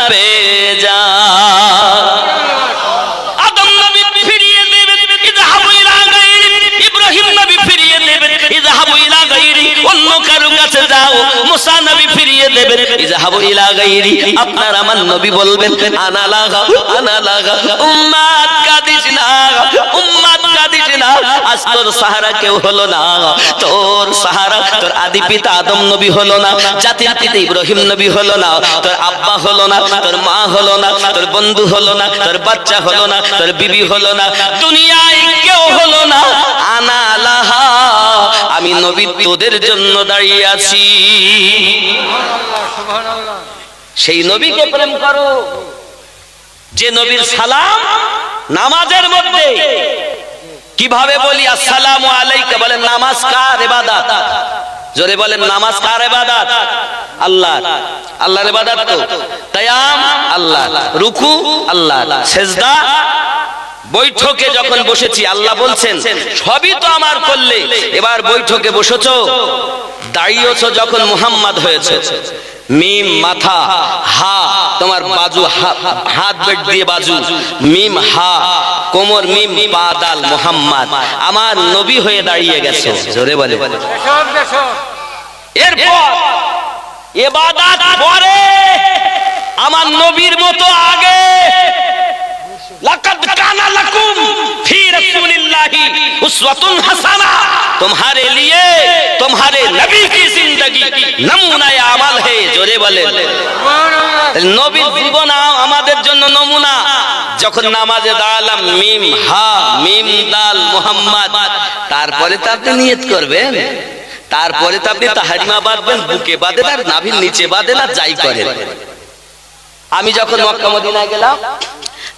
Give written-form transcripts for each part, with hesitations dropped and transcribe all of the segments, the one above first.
পেয়ে যা। আদম নবী ফিরিয়ে দেবেন ইযহাবু ইলা গায়রি, ইব্রাহিম নবী ফিরিয়ে দেবেন ইযহাবু ইলা গায়রি, অন্য কারো কাছে যাও। মুসা নবী ফিরিয়ে দেবেন ইযহাবু ইলা গায়রি, আপনার আমার নবী বলবেন আনা লাগা আনা লাগা, উম্মাত কাদিস না, উম্মাত কাদিস না। আজ তোর সাহারা কেউ হলো না, তোর সাহারা তোর আদি পিতা আদম নবী হলো না, জাতির পিতা ইব্রাহিম নবী হলো না, তোর আব্বা হলো না, তোর মা হলো না, তোর বন্ধু হলো না, তোর বাচ্চা হলো না, তোর বিবি হলো না, দুনিয়ায় কেউ হলো না। আনা লাহা, আমি নবী তোদের জন্য দাঁড়িয়ে আছি। সেই নবীকে প্রেম করো যে নবীর সালাম নামাজের মধ্যে কিভাবে বলি আসসালামু আলাইকা, বলেন নামাজ কার ইবাদত, জোরে বলেন নামাজ কার ইবাদত, আল্লাহ, আল্লাহর ইবাদত তো। কিয়াম আল্লাহ, রুকু আল্লাহ, সিজদা। বৈঠকে যখন বসেছি আল্লাহ বলছেন সবই তো আমার করলে, এবার বৈঠকে বসেছো, দাঁড়িয়েছো যখন মুহাম্মদ হয়েছে, মিম মাথা, হা তোমার বাজু, হাত বেট দিয়ে বাজু, মিম হা কোমর, মিম পা দাল, মুহাম্মদ আমার নবী হয়ে দাঁড়িয়ে গেছে। জোরে বলে এরপর ইবাদত পরে, আমার নবীর মতো আগে। লাকাদ কানা লাকুম ফি রাসূলিল্লাহি উসওয়াতুন হাসানা, तुम्हारे लिए तुम्हारे नबी की जिंदगी नमूना अमल है। जोरे बोले নবীর জীবন আমাদের জন্য নমুনা। যখন নামাজে দাঁড়ালাম মিম হা মিম দাল মুহাম্মদ, তারপরে তো আপনি নিয়ত করবেন, তারপরে তো আপনি তাহরিমা বাঁধবেন, বুকে বাঁধেন আর নাভির নিচে বাঁধেন আর যাই করেন। আমি যখন মক্কা মদিনায় গেলাম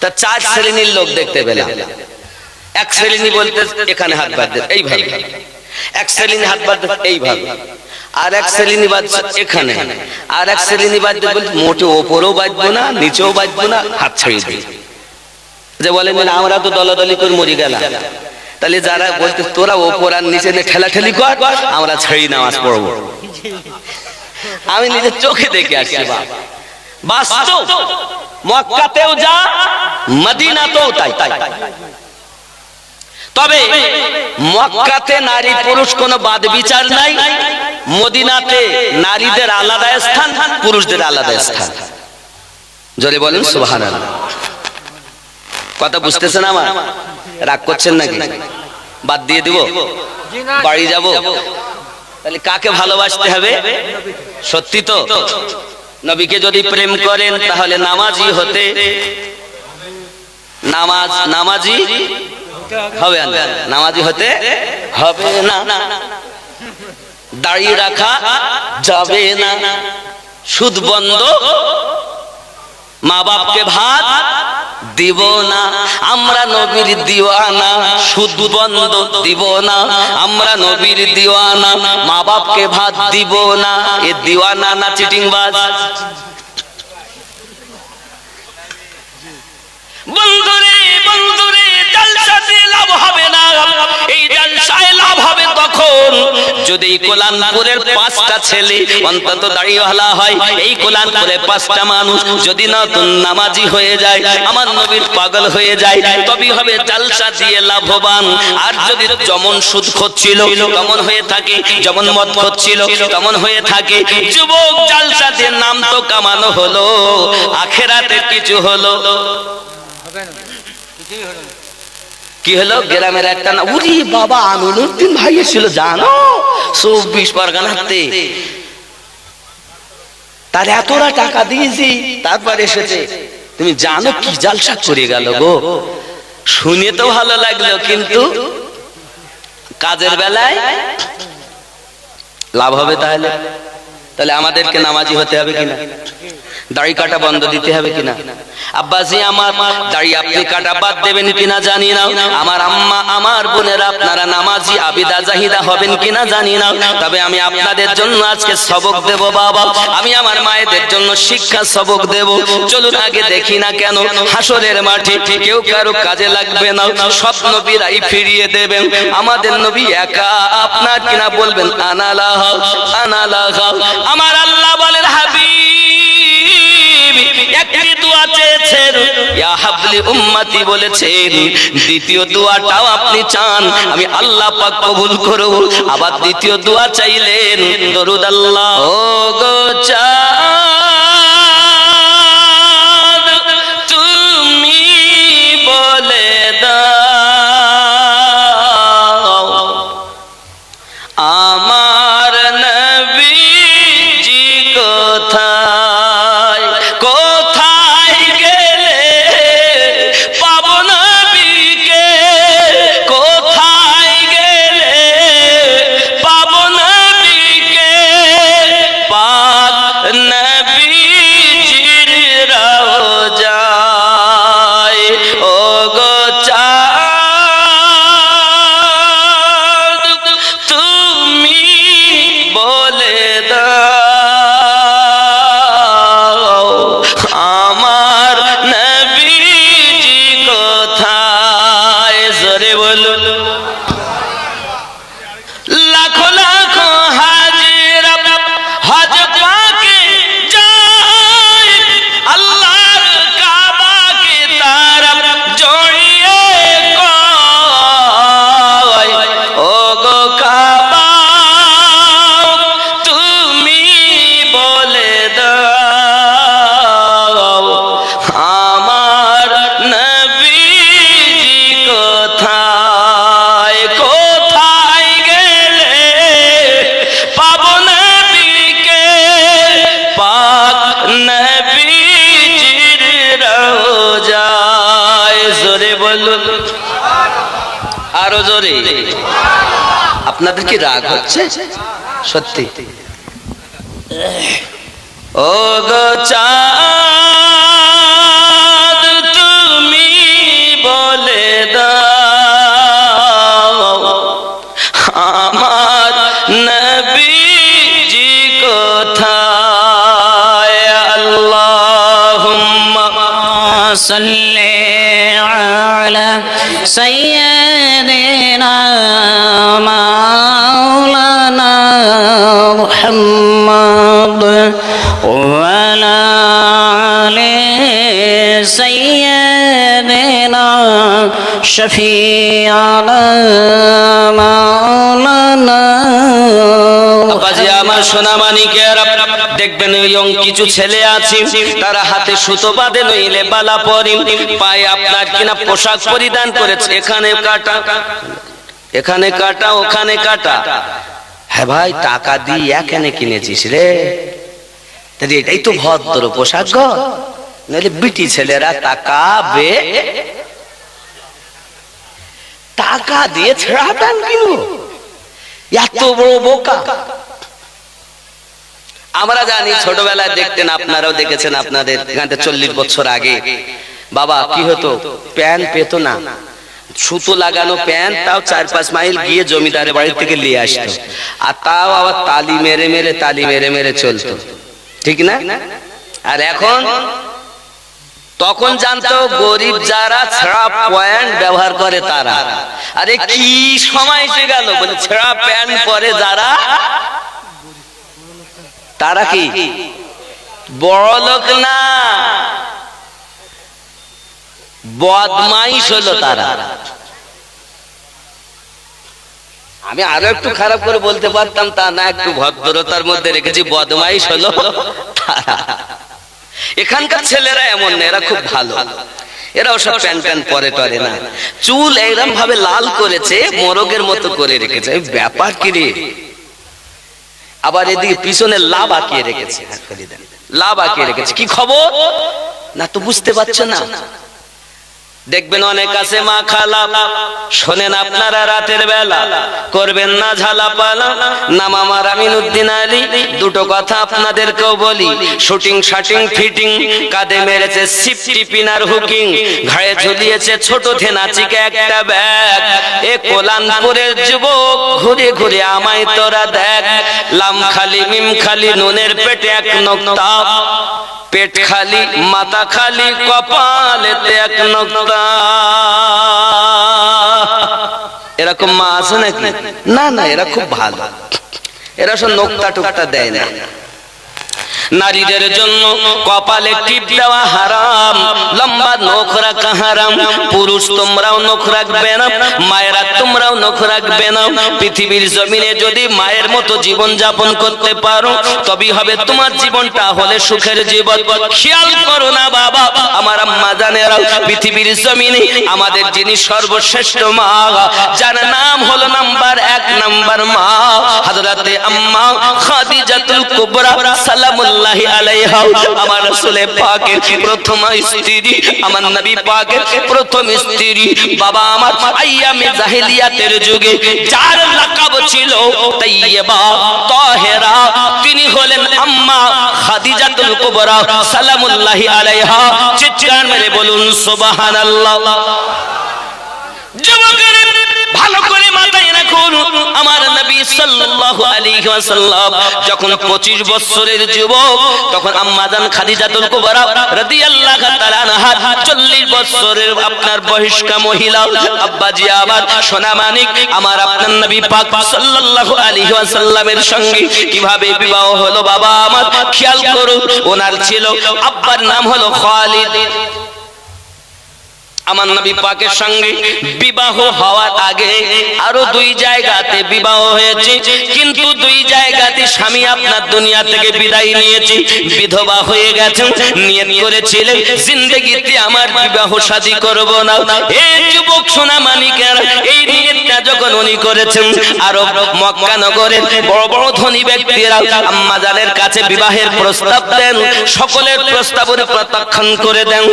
তা 4 শ্রেণীর লোক দেখতে পেলাম। এক শ্রেণী বলতে এখানে হাত বাঁধতে এইভাবে, এক শ্রেণী হাত বাঁধতে এইভাবে, আর এক শ্রেণী বাঁধছে এখানে, আর এক শ্রেণী বাঁধতে বলতে মোটে ওপরেও বাঁধবো না নিচেও বাঁধবো না, হাত ছাড়িয়ে দিই। যে বলেন আমরা তো দলাদলি করে মরে গেলাম, তাহলে যারা বলতে তোরা ওপর আর নিচে ঠেলাঠেলি কর, আমরা ছাড়ি নামাজ পড়বো। আমি নিজের চোখে দেখে আসছি বাস্তব, মক্কাতেও যা মদিনাতেও তাই। তবে মক্কাতে নারী পুরুষ কোনো বাদ বিচার নাই, মদিনাতে নারীদের আলাদা স্থান, পুরুষদের আলাদা স্থান। জোরে বলেন সুবহানাল্লাহ। কথা বুঝতেছেন আমার? রাগ করছেন নাকি? বাদ দিয়ে দিব, বাড়ি যাব? তাহলে কাকে ভালোবাসতে হবে? সত্যি তো নবীকে যদি প্রেম করেন তাহলে নামাজি হতে, নামাজি হবে না, নামাজি হতে হবে না, দাড়ি রাখা যাবে না, সুদ বন্ধ, মা বাপকে ভাত দিব না, আমরা নবীর দিওয়ানা, সুদ বন্ধ দিব না, আমরা নবীর দিওয়ানা, মা বাপকে ভাত দিব না। এ দিওয়ানা না চিটিংবাজ? বন্ধুরে বন্ধুরে, জলসাতে লাভ হবে না, এই জলসায় লাভ হবে তখন যদি কোলানপুরের 5টা ছেলে অন্তত দাড়িওয়ালা হয়, এই কোলানপুরে 5টা মানুষ যদি না নামাজি হয়ে যায়, আমার নবীর পাগল হয়ে যায়, তবেই হবে জলসা দিয়ে লাভবান। আর যদি যেমন সুদ খাচ্ছিল তেমন হয়ে থাকে, যেমন মদ খাচ্ছিল তেমন হয়ে থাকে, যুবক জলসা দিয়ে নাম তো কামানো হলো, আখেরাতে কিছু হলো কি হলো? গ্রামের একটা না, উরি বাবা আমিনুদ্দিন ভাই এসেছিল জানো 24 পরগনাতে, তার এতটা টাকা দিয়েছি তারপর এসেছে। তুমি জানো কি জলসা করে গেল গো? শুনে তো ভালো লাগলো, কিন্তু কাজের বেলায় লাভ হবে তাহলে? তাহলে আমাদেরকে নামাজি হতে হবে কিনা? দাড়ি কাটা বন্ধ দিতে হবে কিনা? আব্বাজি আমার দাড়ি আপনি কাটা বাদ দেবেন কিনা জানি না, আমার আম্মা আমার বোনেরা আপনারা নামাজি আবিদা জাহিদা হবেন কিনা জানি না, তবে আমি আপনাদের জন্য আজকে সবক দেব বাবা, আমি আমার মায়েদের জন্য শিক্ষা সবক দেব। চলুন আগে দেখি না কেন হাসরের মাঠে কেউ কারো কাজে লাগবে না, সব নবীরাই ফিরিয়ে দেবেন, আমাদের নবী একা আপনার কিনা বলবেন আনালাহ আনালাহ। আমার আল্লাহ বলেন হাবিব একটি ইয়া হাবলি উম্মতি বলেছেন, দ্বিতীয় দোয়াটাও আপনি চান আমি আল্লাহ পাক কবুল করব। আবার দ্বিতীয় দোয়া চাইলেন, দরুদ আল্লাহ ও গো চাঁদ তুমি বলে দাও আমার নবীজি কোথায়, কোথায় গেলে পাবো নবীকে, কোথায় গেলে পাবো নবীকে, পাক নবীজির রওজায় ও গো চাঁদ তুমি বলে দাও আমার নবীজি কোথায়। জোরে বলুন। লাখো লাখো হাজিরা হজ পাকে যায়, আল্লাহর কাবাকে তারা জড়িয়ে কয় ও গো কাবা তুমি বলে দাও আমার নবীজি কোথায়, কোথায় গেলে পাবো নবীকে, পাক নবীজির রওজায়। জোরে বলুন, আরো জোরে। আপনাদের কি রাগ হচ্ছে? সত্যি? ও গো চাঁদ তুমি বলে দাও আমার নবীজি কোথায়। আল্লাহুম্মা সাল্লি আলা সাইয়্যিদিনা মাওলানা মুহাম্মদ ওয়া আলা আলি সাইয়্যিদিনা শফিআনা মাওলানা। বাবাজি আমার সোনা মানিকের, দেখবেন ওই কিছু ছেলে আছে তারা হাতে সুতো বাঁধে, নইলে বালা পরে, পায়ে আপনার কিনা পোশাক পরিধান করেছে, এখানে কাটা এখানে কাটা ওখানে কাটা। হ্যাঁ ভাই টাকা দিয়ে এখানে কিনেছিস রে, তাহলে এটাই তো ভদ্র পোশাক গো, নইলে বিটি ছেলেরা তাকাবে। টাকা দিয়ে ছেঁড়া প্যান্ট কিনবো, এত বড় বোকা। আমরা জানি ছোটবেলায় দেখতেন, আপনারাও দেখেছেন, আপনাদের এখানে 40 বছর আগে বাবা কি হতো, প্যান্ট পেতো না, সুতো লাগানো প্যান্ট, তাও 4-5 মাইল গিয়ে জমিদারের বাড়ি থেকে নিয়ে আসতো, আর তাও আবার তালি মেরে মেরে তালি মেরে মেরে চলতো, ঠিক না? আর এখন তখন জানতো গরিব যারা ছেঁড়া প্যান্ট ব্যবহার করে তারা। আরে কি সময় এসে গেল, বলে ছেঁড়া প্যান্ট পরে যারা তারা কি বড় লোক না, বদমাইশ হলো তারা। আমি আরো একটু খারাপ করে বলতে পারতাম, তা না, একটু ভদ্রতার মধ্যে রেখেছি, বদমাইশ হলো তারা। এখানকার ছেলেরা এমন না, এরা খুব ভালো, এরা ওসব প্যান্ট প্যান্ট পরে টরে না, চুল এরকম ভাবে লাল করেছে, মোরগের মতো করে রেখেছে, ব্যাপার কি রে। আবার এদিকে পিছনে লাভ আঁকিয়ে রেখেছে, লাভ আঁকিয়ে রেখেছে, কি খবর না তো বুঝতে পারছো না। দেখবেন অনেক আছে মা খালা, শোনেন আপনারা রাতের বেলা করবেন না ঝালাপালা। নাম আমার আমিনুদ্দিন আলী, দুটো কথা আপনাদেরকেও বলি, শুটিং শাটিং ফিটিং, কাঁধে মেরেছে সিফটি পিনার হুকিং, ঘাড়ে ঝুলিয়েছে ছোট থেনাচিকে একটা ব্যাগ। এ কোলানপুরের যুবক ঘুরে ঘুরে আমায় তোরা দেখ, লাম খালি মিম খালি নুনের পেটে এক নোক্তা, পেট খালি মাথা খালি কপালেতে এক নোক্তা। এরকম মা আছে নাকি? না না, এরা খুব ভালো, এরা সব নোক্তা টোক্তা দেয় না। নারীদের জন্য কপালে টিপ দেওয়া হারাম, লম্বা নখ রাখা হারাম। পুরুষ তোমরাও নখ রাখবে না, মায়েরা তোমরাও নখ রাখবে না। পৃথিবীর জমিনে যদি মায়ের মতো জীবন যাপন করতে পারো তবেই হবে তোমার জীবনটা হলে সুখের জীবন। খেয়াল করো না বাবা, আমার আম্মা জানেরা, পৃথিবীর জমিনে আমাদের যিনি সর্বশ্রেষ্ঠ মা, যার নাম হলো নাম্বার 1 নাম্বার মা, হযরতে আম্মা খাদিজাতুল কুবরা সালামুল্লাহি আলাইহা, আমার রাসূল পাকের প্রথম স্ত্রী, আমার নবী পাকের প্রথম স্ত্রী। বাবা আমার আইয়ামে জাহেলিয়াতের যুগে যার লাকাব ছিল তাইয়্যিবা তাহেরা, তিনি হলেন আম্মা খাদিজাতুল কুবরা সালামুল্লাহি আলাইহা। চিৎকার মেরে বলুন সুবহানাল্লাহ। যুবকেরা ভালো করে মাথায় রাখুন, আমার নবী সাল্লাল্লাহু আলাইহি ওয়াসাল্লাম যখন 25 বছরের যুবক, তখন আম্মা জান খাদিজাতুল কুবরা রাদিয়াল্লাহু তাআলা আনহা 40 বছরের আপনার বয়স্কা মহিলা। আব্বাজি আমার সোনা মানিক, আমার আপনার নবী পাক সাল্লাল্লাহু আলাইহি ওয়াসাল্লামের সঙ্গে কিভাবে বিবাহ হলো বাবা আমার খেয়াল করুন। ওনার ছিল আব্বার নাম হলো খালিদ। আমার নবী পাকের সঙ্গে বিবাহ হওয়ার আগে আরো 2 জায়গাতে বিবাহ হয়েছে, কিন্তু 2 জায়গাতে স্বামী আপনার দুনিয়া থেকে বিদায় নিয়েছে, বিধবা হয়ে গেছেন। নিয়ত করেছিলেন জিন্দেগিতে আমার বিবাহ শাদী করব না। এই যুবক সোনা মানিকের এই নিয়তটা যখন উনি করেছেন, আরব মক্কা নগরের বড় বড় ধনী ব্যক্তিরা আম্মা জানের কাছে বিবাহের প্রস্তাব দেন, সকলের প্রস্তাবের প্রত্যাখ্যান করে দেন।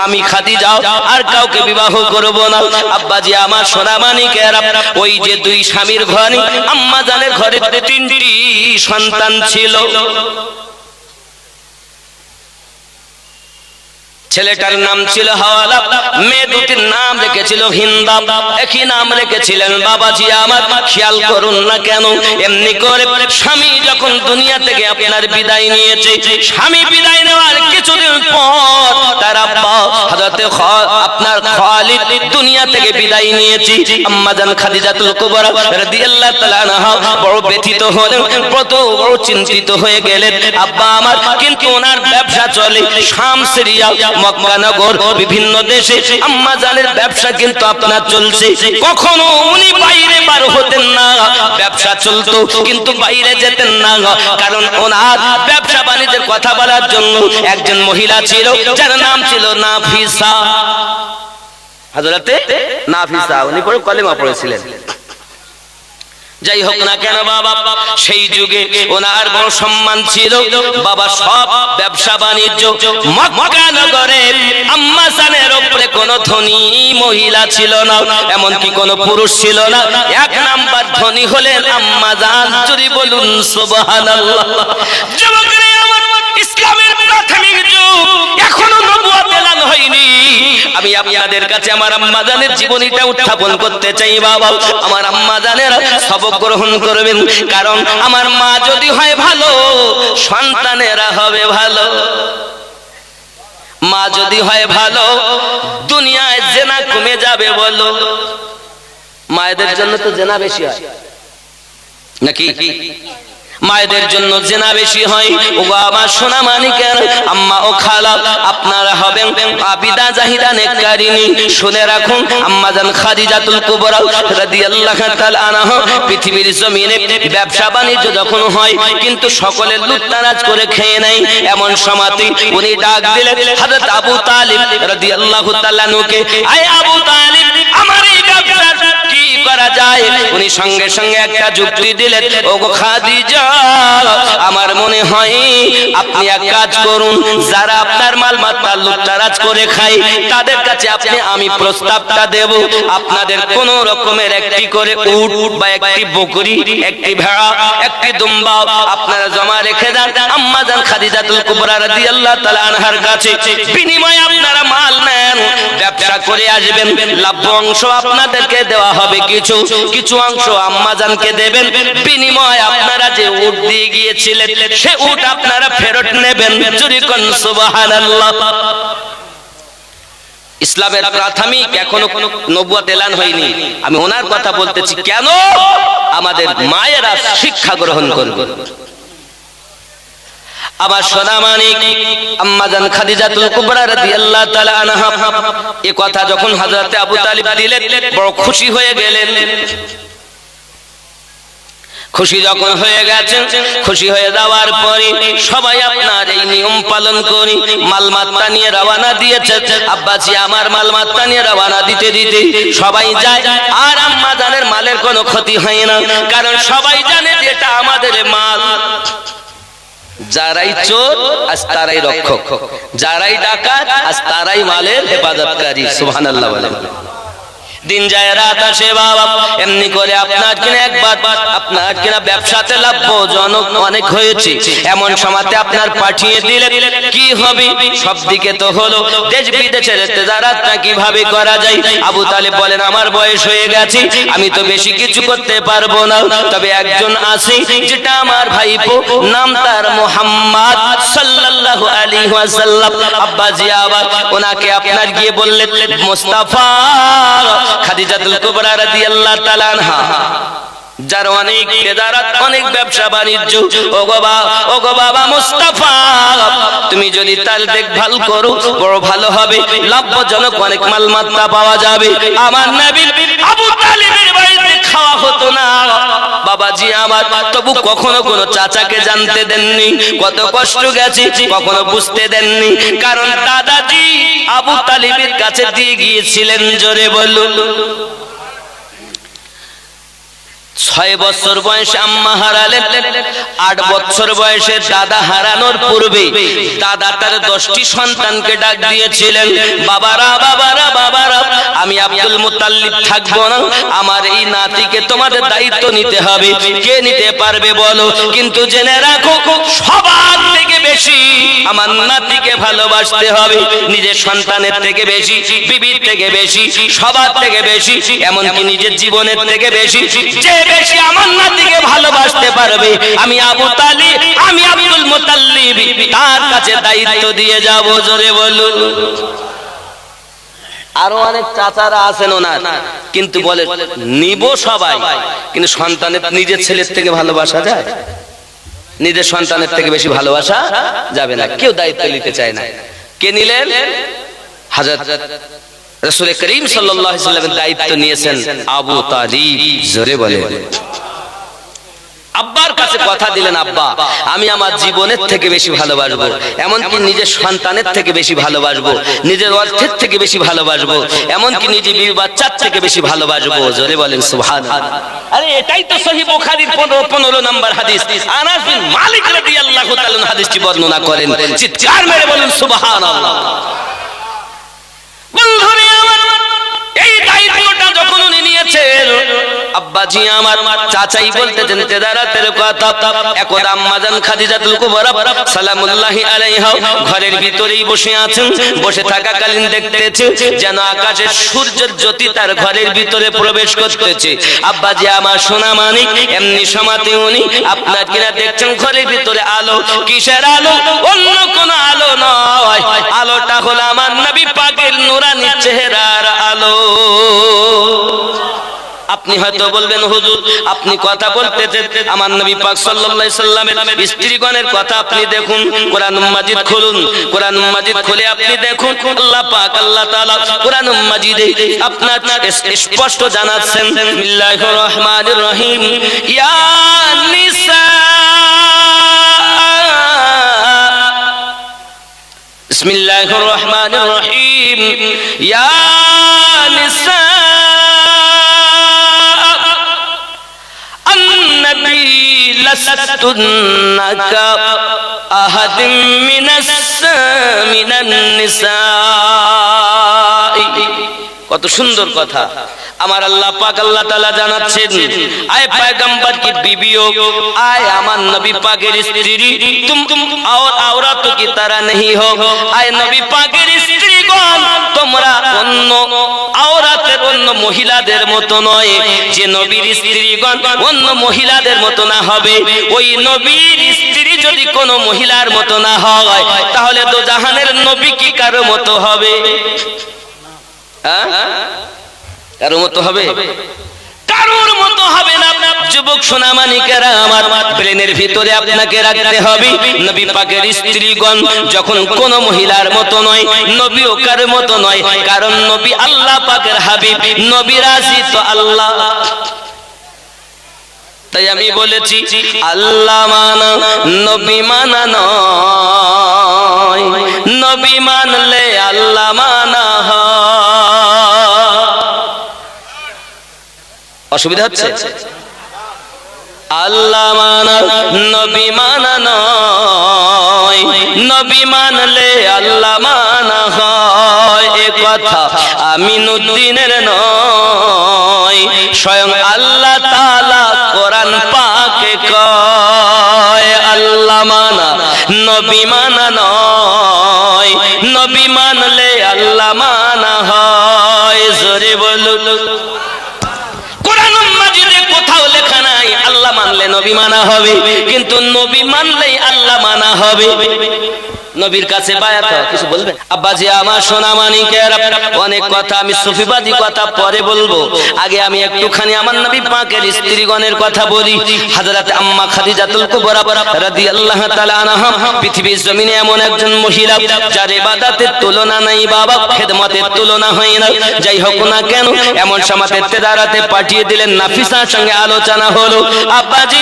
আমি খাদিজা আর কাউকে বিবাহ করব না। আব্বাজি আমার সোনা মানিকেরা, ওই যে 2 স্বামীর ঘরে আম্মা জানের ঘরে 3টি সন্তান ছিল। ছেলেটার নাম ছিল হাওয়ালা, মেয়ে দুটির নাম রেখেছিল হিন্দা, একই নাম রেখেছিলেন বাবাজি আমার। খেয়াল করুন না কেন, এমনি করে স্বামী যখন দুনিয়া থেকে আপনার বিদায় নিয়েছে, স্বামী বিদায় নেওয়ার কিছুদিন পর তার আব্বা হযরতে আপনার খালিদ দুনিয়া থেকে বিদায় নিয়েছে। আম্মা জান খাদিজাতুল কুবরা রাদিয়াল্লাহু তাআলা আনহা বড় ব্যথিত হলেন, বড় চিন্তিত হয়ে গেলেন। আব্বা আমার কিন্তু ওনার ব্যবসা চলে শাম, সিরিয়া, মক্কা নগর, বিভিন্ন দেশে আম্মা জানের ব্যবসা কিন্তু আপনার চলছে। কখনো উনি বাইরে বার হতেন না, ব্যবসা চলতো কিন্তু বাইরে যেতেন না, কারণ ওনার ব্যবসা বাণিজ্যের কথা বলার জন্য একজন মহিলা ছিল যার নাম ছিল নাফিসা, হযরতে নাফিসা। উনি পরে কলেমা পড়েছিলেন। যাই হোক না কেন বাবা, সেই যুগে ওনার বড় সম্মান ছিল। বাবা সব ব্যবসা বাণিজ্য মক্কা নগরে আম্মা জানের উপরে কোনো ধনী মহিলা ছিল না, এমনকি কোনো পুরুষ ছিল না। 1 নাম্বার ধনী হলেন আম্মা জান। যদি বলুন সুবহানাল্লাহ। যুবকেরা আমার, ইসলামের প্রাথমিক যুগ, এখনো নবুয়ত এলান হয়নি। আমি আপনাদের কাছে আমার আম্মা জানের জীবনীটা উত্থাপন করতে চাই বাবা। আমার আম্মা জানেরা সবক গ্রহণ করবেন, কারণ আমার মা যদি হয় ভালো, সন্তানেরা হবে ভালো। মা যদি হয় ভালো, দুনিয়ায় জেনা কমে যাবে। বলো, মায়েদের জন্য তো জেনা বেশি হয় নাকি? মায়েদের জন্য জেনা বেশি হয়। ও আমার সোনা মানিকের আম্মা ও খালা, আপনারা হবেন আবিদা জাহিদা নেককারিনী। শুনে রাখুন, আম্মা জান খাদিজাতুল কুবরা রাদিয়াল্লাহু তাআলা আনহা পৃথিবীর জমিনে ব্যবসা বাণিজ্য যখন হয়, কিন্তু সকলে লুটতারাজ করে খেয়ে নেয়। এমন সময়তে উনি ডাক দিলেন হযরত আবু তালিব রাদিয়াল্লাহু তাআলা আনহুকে, আয় আবু তালিব, আমার এই ব্যবসা কি করা যায়? উনি সঙ্গে সঙ্গে একটা যুক্তি দিলেন, ওগো খাদিজা, আমার মনে হয় আপনি এক কাজ করুন, যারা আপনার মাল মাত্রা লুটতারাজ করে খায় তাদের কাছে আমি প্রস্তাবটা দেব, আপনাদের কোন রকমের একটি করে উট বা একটি বকরি, একটি ভেড়া, একটি দুম্বা আপনারা জমা রেখে দেন আম্মা জান খাদিজাতুল কুবরা রাদিয়াল্লাহু তাআলা আনহার কাছে। বিনিময়ে আপনারা মাল নেন, ব্যবসা করে আসবেন, লাভ অংশ আপনাদেরকে দেওয়া হবে, কিছু অংশ আম্মা জানকে দেবেন। বিনিময়ে আপনারা যে উট দিয়ে গিয়েছিলেন সে উট আপনারা ফেরত নেবেন। জোরে কোন সুবহানাল্লাহ। ইসলামের প্রাথমিক এখনো নবুয়ত এলান হয়নি। আমি ওনার কথা বলতেছি, কেন আমাদের মায়েরা শিক্ষা গ্রহণ করবে। আবার সোনা মানিক আম্মা জান খাদিজাতুল কুবরা রাদিয়াল্লাহু তাআলা আনহা এই কথা যখন হযরতে আবু তালিব দিলেন বড় খুশি হয়ে গেলেন। খুশি যখন হয়ে গেছেন, খুশি হয়ে যাওয়ার পরে সবাই আপনার এই নিয়ম পালন করি মালমাত্তা নিয়ে রওনা দিয়েছে। আব্বাজি আমার মালমাত্তা নিয়ে রওনা দিতে দিতে সবাই যায়, আর আম্মা জানের মালের কোনো ক্ষতি হয় না, কারণ সবাই জানে যে এটা আমাদের মাল। যারাই চোর আজ তারাই রক্ষক, যারাই ডাকাত আজ তারাই মালের হেফাজতকারী। সুবহানাল্লাহ বলেন। দিন যায় রাত আসে বাবা, এমনি করে আপনার কিনা একবার আপনার কিনা ব্যবসাতে লাভজনক অনেক হয়েছে, এমন সময়তে আপনার পাঠিয়ে দিলে কি হবে? সব দিকে তো হলো দেশ বিদেশের তেজারাতটা কিভাবে করা যায়। আবু তালিব বলেন আমার বয়স হয়ে গেছে, আমি তো বেশি কিছু করতে পারবো না, তবে একজন আছে যেটা আমার ভাইপো, নাম তার মুহাম্মদ সাল্লাল্লাহু আলাইহি ওয়াসাল্লাম। আব্বাজি আবার ওনাকে আপনার গিয়ে বললেন মুস্তাফা খাদিজাতুল কুবরা রাদিয়াল্লাহু তাআলা আনহা, যার অনেক তেজারাত অনেক ব্যবসা বাণিজ্য, ও গো বাবা মুস্তাফা, তুমি যদি তার দেখভাল করো বড় ভালো হবে, লাভজনক অনেক মালমাত্তা পাওয়া যাবে। আমার নবী আবু তালিবের বাড়িতে খাওয়া হতো না বাবাজি আমার, তবু কখনো কোনো চাচাকে জানতে দেননি, কত কষ্ট গেছে কখনো বুঝতে দেননি, কারণ দাদাজি আবু তালিবের কাছে দিয়ে গিয়েছিলেন। জোরে বলুন। 6 বছর বয়সে আম্মা হারালেন, 8 বছর বয়সে দাদা হারানোর পূর্বে দাদা তার 10টি সন্তানকে ডাক দিয়েছিলেন, বাবারা বাবারা বাবারা, আমি আব্দুল মুত্তালিব থাকবো না, আমার এই নাতিকে তোমাদের দায়িত্ব নিতে হবে। কে নিতে পারবে বলো? কিন্তু জেনে রাখো সবার থেকে বেশি আমার নাতিকে ভালোবাসতে হবে, নিজের সন্তানের থেকে বেশি, বিবির থেকে বেশি, সবার থেকে বেশি, এমনকি নিজের জীবনের থেকে বেশি। যে বেশি আমার নাতিকে ভালোবাসতে পারবে আমি আবু তালিব, আমি আব্দুল মুত্তালিব তার কাছে দায়িত্ব দিয়ে যাব। জোরে বলুন। আরো অনেক চাচারা আছেন ওনার, কিন্তু বলে নিব সবাই, কিন্তু সন্তানের নিজের ছেলের থেকে ভালোবাসা যায়? নিজের সন্তানের থেকে বেশি ভালোবাসা যাবে না, কেউ দায়িত্ব নিতে চায় না। কে নিলেন? হযরত রাসূল করিম সাল্লাল্লাহু আলাইহি ওয়াসাল্লামের দায়িত্ব নিয়েছেন আবু তালিব। জোরে বলেন। আব্বার কাছে কথা দিলেন, আব্বা আমি আমার জীবনের থেকে বেশি ভালোবাসবো, এমনকি নিজের সন্তানের থেকে বেশি ভালোবাসবো, নিজের অর্থের থেকে বেশি ভালোবাসবো, এমনকি নিজের বিবি বাচ্চার থেকে বেশি ভালোবাসবো। জোরে বলেন সুবহানাল্লাহ। আরে এটাই তো সহিহ বুখারীর 15 নম্বর হাদিস, আনাস বিন মালিক রাদিয়াল্লাহু তাআলা হাদিসটি বর্ণনা করেন। চিৎকার মেরে বলুন সুবহানাল্লাহ। বন্ধুরে আমার, এই দায়িত্বটা যখন উনি নিয়েছেন, আব্বাজি আমার চাচাই বলতেছেন তেজারাতের কথা। একদা আম্মা জান খাদিজাতুল কুবরা সালামুল্লাহি আলাইহা ঘরের ভিতরেই বসে আছেন, বসে থাকাকালীন দেখতেছে যেন আকাশের সূর্যের জ্যোতি তার ঘরের ভিতরে প্রবেশ করতেছে। আব্বাজি আমার সোনা মানিক এমনি সমাতে উনি আপনার কিনা দেখছেন ঘরের ভিতরে আলো। কিসের আলো? অন্য কোন আলো নয়, আলোটা হলো আমার নবী পাকের নূরানী চেহারার আলো। আপনি হয়তো বলবেন হুজুর আপনি কথা বলতেছেন আমার নবী পাক সাল্লাল্লাহু আলাইহি সাল্লামের স্ত্রীগণের কথা, আপনি দেখুন কোরআন মাজিদ খুলুন, কোরআন মাজিদ খুলে আপনি দেখুন আল্লাহ পাক আল্লাহ তাআলা কোরআন মাজিদে আপনার স্পষ্ট জানাচ্ছেন বিসমিল্লাহির রহমানির রহিম, ইয়া নিসা, বিসমিল্লাহির রহমানির রহিম, ইয়া নিসা লাস্তুন্না আহাদিম মিনান নিসা। কত সুন্দর কথা আমার আল্লাহ পাক আল্লাহ তাআলা জানাচ্ছেন, আয় পয়গম্বর কি বিবিও, আয় আমার নবী পাকের স্ত্রী, তুম औरत की तरह नहीं हो। আয় নবী পাকের স্ত্রীগণ তোমরা অন্য আওরাতের অন্য মহিলাদের মতো নয়, যে নবীর স্ত্রীগণ অন্য মহিলাদের মতো না হবে, ওই নবীর স্ত্রী যদি কোনো মহিলার মতো না হয় তাহলে তো জাহানের নবী কি কারো মতো হবে? কারো মতো হবে? কারোর মতো হবে না। যুবক সোনামানিকেরা আমার, ব্রেনের ভিতরে আপনাকে রাখতে হবে নবী পাকের স্ত্রীগণ যখন কোন মহিলার মতো নয়, নবীও কার মতো নয়, কারণ নবী আল্লাহ পাকের হাবিব, নবী রাজি তো আল্লাহ। তাই আমি বলেছি আল্লাহ মানা নবী মানা নয়, নবী মানলে আল্লাহ মানা হয়। অসুবিধা হচ্ছে? আল্লাহ মানা নবী মানা নয়, নবী মানলে আল্লাহ মানা হয়। এ কথা আমিনুদ্দিনের নয়, স্বয়ং আল্লাহ তাআলা কোরআন পাকে কয় আল্লাহ মানা নবী মানা নয়, নবী মানলে আল্লাহ মানা হয়। জোরে বলুন। কোরআন মাজিদে কোথাও লেখা নাই আল্লাহ মানলে নবী মানা হবে, কিন্তু নবী মানলেই আল্লাহ মানা হবে। নবীর কাছে বায়াত কিছু বলবেন? আব্বাজি আমার সোনা মানিকের, অনেক কথা আমি সুফিবাদী কথা পরে বলবো, আগে আমি একটুখানি আমার নবী পাকের স্ত্রীগণের কথা বলি। হযরত আম্মা খাদিজাতুল কুবরা রাদিয়াল্লাহু তাআলা আনহা পৃথিবীর জমিনে এমন একজন মহিলা যার ইবাদতের তুলনা নাই বাবা, খেদমতের তুলনা হয় না। যাই হোক না কেন, এমন সময় তেদারাতে পাঠিয়ে দিলেন, নাফিসার সঙ্গে আলোচনা হলো। আব্বাজি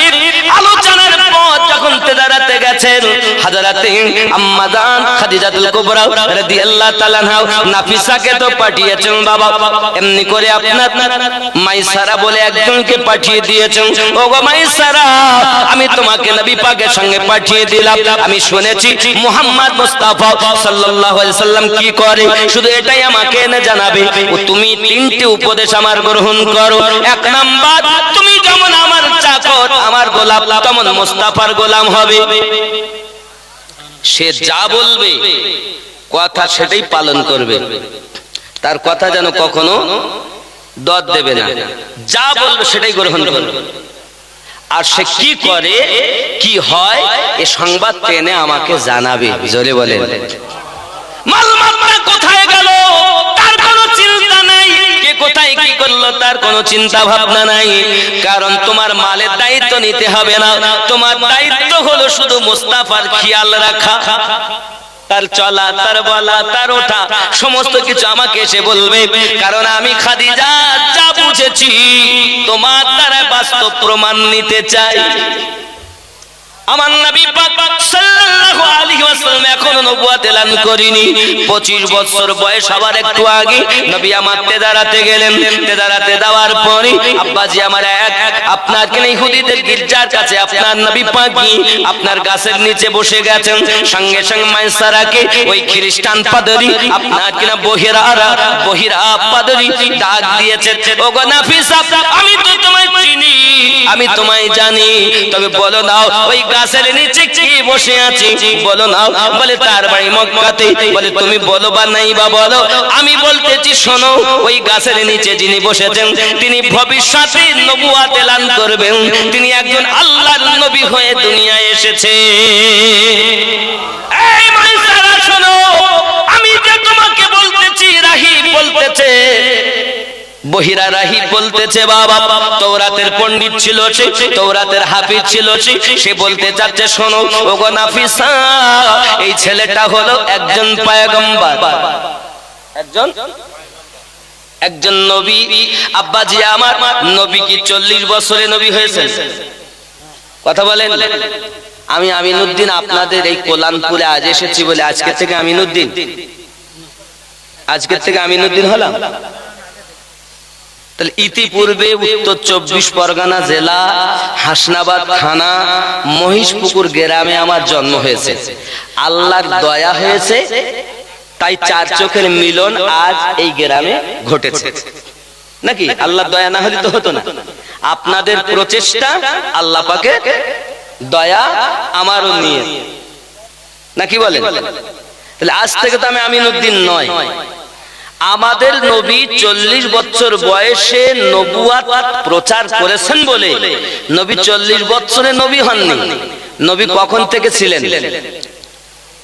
আলোচনার পর যখন তেদারাতে গেছেন, হযরত আম্মা জান খাদিজাতুল কুবরা রাদিয়াল্লাহু তাআলা আনহা নাফিসাকে তো পাঠিয়েছেন বাবা, এমনি করে আপনার মাইসারা বলে একজনকে পাঠিয়ে দিয়েছেন। ওগো মাইসারা, আমি তোমাকে নবী পাকের সঙ্গে পাঠিয়ে দিলাম। আমি শুনেছি মুহাম্মদ মুস্তাফা সাল্লাল্লাহু আলাইহি সাল্লাম কি করে, শুধু এটাই আমাকে এনে জানাবে। ও তুমি তিনটি উপদেশ আমার গ্রহণ করো। এক নাম্বার, তুমি যেমন আমার চাকর, আমার গোলাম, তেমন মুস্তাফার গোলাম হবে। সে যা বলবে কথা সেটাই পালন করবে, তার কথা যেন কখনো দর দেবে না, যা বলবে সেটাই গ্রহণ করবে। আর সে কি করে কি হয় এ সংবাদ টেনে আমাকে জানাবে। জোরে বলেন। মালমাত্রা কোথায় গেল তার কোনো চিন্তা নাই, কে কোথায় কি করলো তার কোনো চিন্তা ভাবনা নাই, কারণ তোমার মালের দায়িত্ব নিতে হবে না। তোমার দায়িত্ব হলো শুধু মুস্তাফার খেয়াল রাখা, তার চলা, তার বলা, তার ওঠা, সমস্ত কিছু আমাকে এসে বলবে, কারণ আমি খাদিজা যা বুঝেছি তোমার দ্বারা বাস্তব প্রমাণ নিতে চাই। আমার নবী পাক সাল্লাল্লাহু আলাইহি ওয়াসাল্লাম এখনো নবুয়ত এলান করেনি। 25 বছর বয়স হবার একটু আগে নবী আমার তেদারাতে গেলেন। তেদারাতে যাওয়ার পরে আব্বাজি আমার আপনার কেন ইহুদিদের গির্জার কাছে আপনার নবী পাক আপনার গাছের নিচে বসে গেছেন। সঙ্গে সঙ্গে মাইসারাকে ওই খ্রিস্টান পাদরি আপনার কেন বহিরা পাদরি ডাক দিয়েছে, ওগো নাফিসা, আমি তো তোমায় চিনি, আমি তোমায় জানি, তবে বলো না ওই গাছের নিচে কি বসে আছি, বলো না। বলে তার বাড়ি মক্কাতে। বলে তুমি বলো বা নাই বা বলো, আমি বলতেছি শোনো, ওই গাছের নিচে যিনি বসেছেন তিনি ভবিষ্যতে নবুয়ত এলান করবেন, তিনি একজন আল্লাহর নবী হয়ে দুনিয়ায় এসেছে। এই মাইসারা শোনো, আমি যে তোমাকে বলতেছি, রাহিব বলতেছে, বহিরা রাহিব বলতেছে বাবা, তওরাতের পণ্ডিত ছিল সে, তওরাতের হাফিজ ছিল সে বলতে চাচ্ছে শোনো ওগো নাফিসা, এই ছেলেটা হলো একজন পয়গম্বর, একজন নবী। আব্বাজি আমার, নবী কি 40 বছরে নবী হয়েছেন? কথা বলেন। আমি আমিনুদ্দিন আপনাদের এই কোলানপুরে আজ এসেছি বলে আজকে থেকে আমিনুদ্দিন হলাম। তাহলে ইতিপূর্বে উত্তর 24 পরগনা জেলা হাসনাবাদ থানা মহিষপুকুর গ্রামে আমার জন্ম হয়েছে। আল্লাহর দয়া হয়েছে, তাই 4 চোখের মিলন আজ এই গ্রামে ঘটেছে। নাকি আল্লাহর দয়া না হলে তো হতো না। আপনাদের প্রচেষ্টা, আল্লাহ পাকের দয়া আমারও নিয়ে, নাকি বলেন? তাহলে আজ থেকে তো আমি আমিনুদ্দিন নয়। আমাদের নবী 40 বছর বয়সে নবুয়ত প্রচার করেছেন বলে নবী 40 বছরে নবী হননি। নবী কখন থেকে ছিলেন?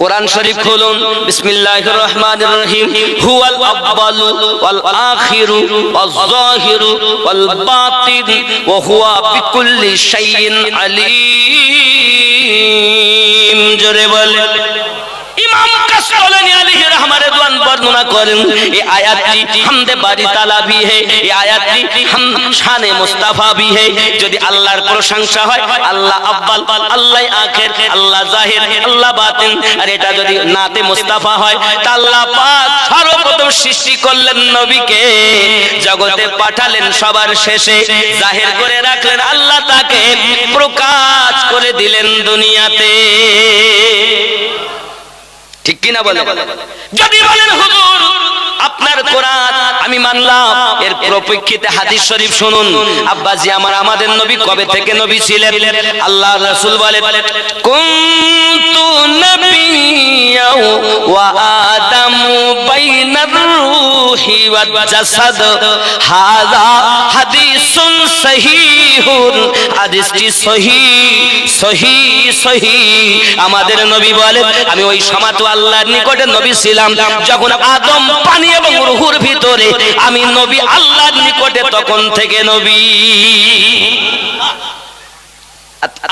কোরআন শরীফ খুলুন, বিসমিল্লাহির রহমানির রহিম। হুয়াল আউয়ালু ওয়াল আখিরু ওয়াজ যাহিরু ওয়াল বাতিন ওয়া হুয়া বিকুল্লি শাইইন আলীম। জোরে বলেন। ইমাম কাসসালানী আলাইহি রাহমাতুল্লাহ বর্ণনা করেন এই আয়াতটি হামদে বারি তাআলা ভি হে, এই আয়াতটি শানে মুস্তাফা ভি হে। যদি আল্লাহর প্রশংসা হয়, আল্লাহ আউয়াল, আল্লাহ আখির, আল্লাহ জাহির, আল্লাহ বাতিন, আর এটা যদি নাতে মুস্তাফা হয় তা আল্লাহ পাক সর্বপ্রথম সৃষ্টি করলেন নবীকে, জগতে পাঠালেন সবার শেষে, জাহির করে রাখলেন, আল্লাহ তাকে প্রকাশ করে দিলেন দুনিয়াতে। ঠিক কিনা বলেন? যদি বলেন হুজুর আপনার কোরআন আমি মানলাম, এর প্রপক্ষিতে হাদিস শরীফ শুনুন। আব্বাজি আমার, আমাদের নবী কবে থেকে নবী ছিলেন? আল্লাহ রাসূল বলেন কুনতু নাবিয়্যা ওয়া আদামু বাইনার রূহি ওয়াল জাসাদ। হাযা হাদিসুন সহিহুন, হাদিসটি সহিহ। আমাদের নবী বলেন আমি ওই সময় তো আল্লাহর নিকটে নবী ছিলাম যখন আদম পানি এবং রূহুর ভিতরে, আমি নবী আল্লাহর নিকটে তখন থেকে নবী।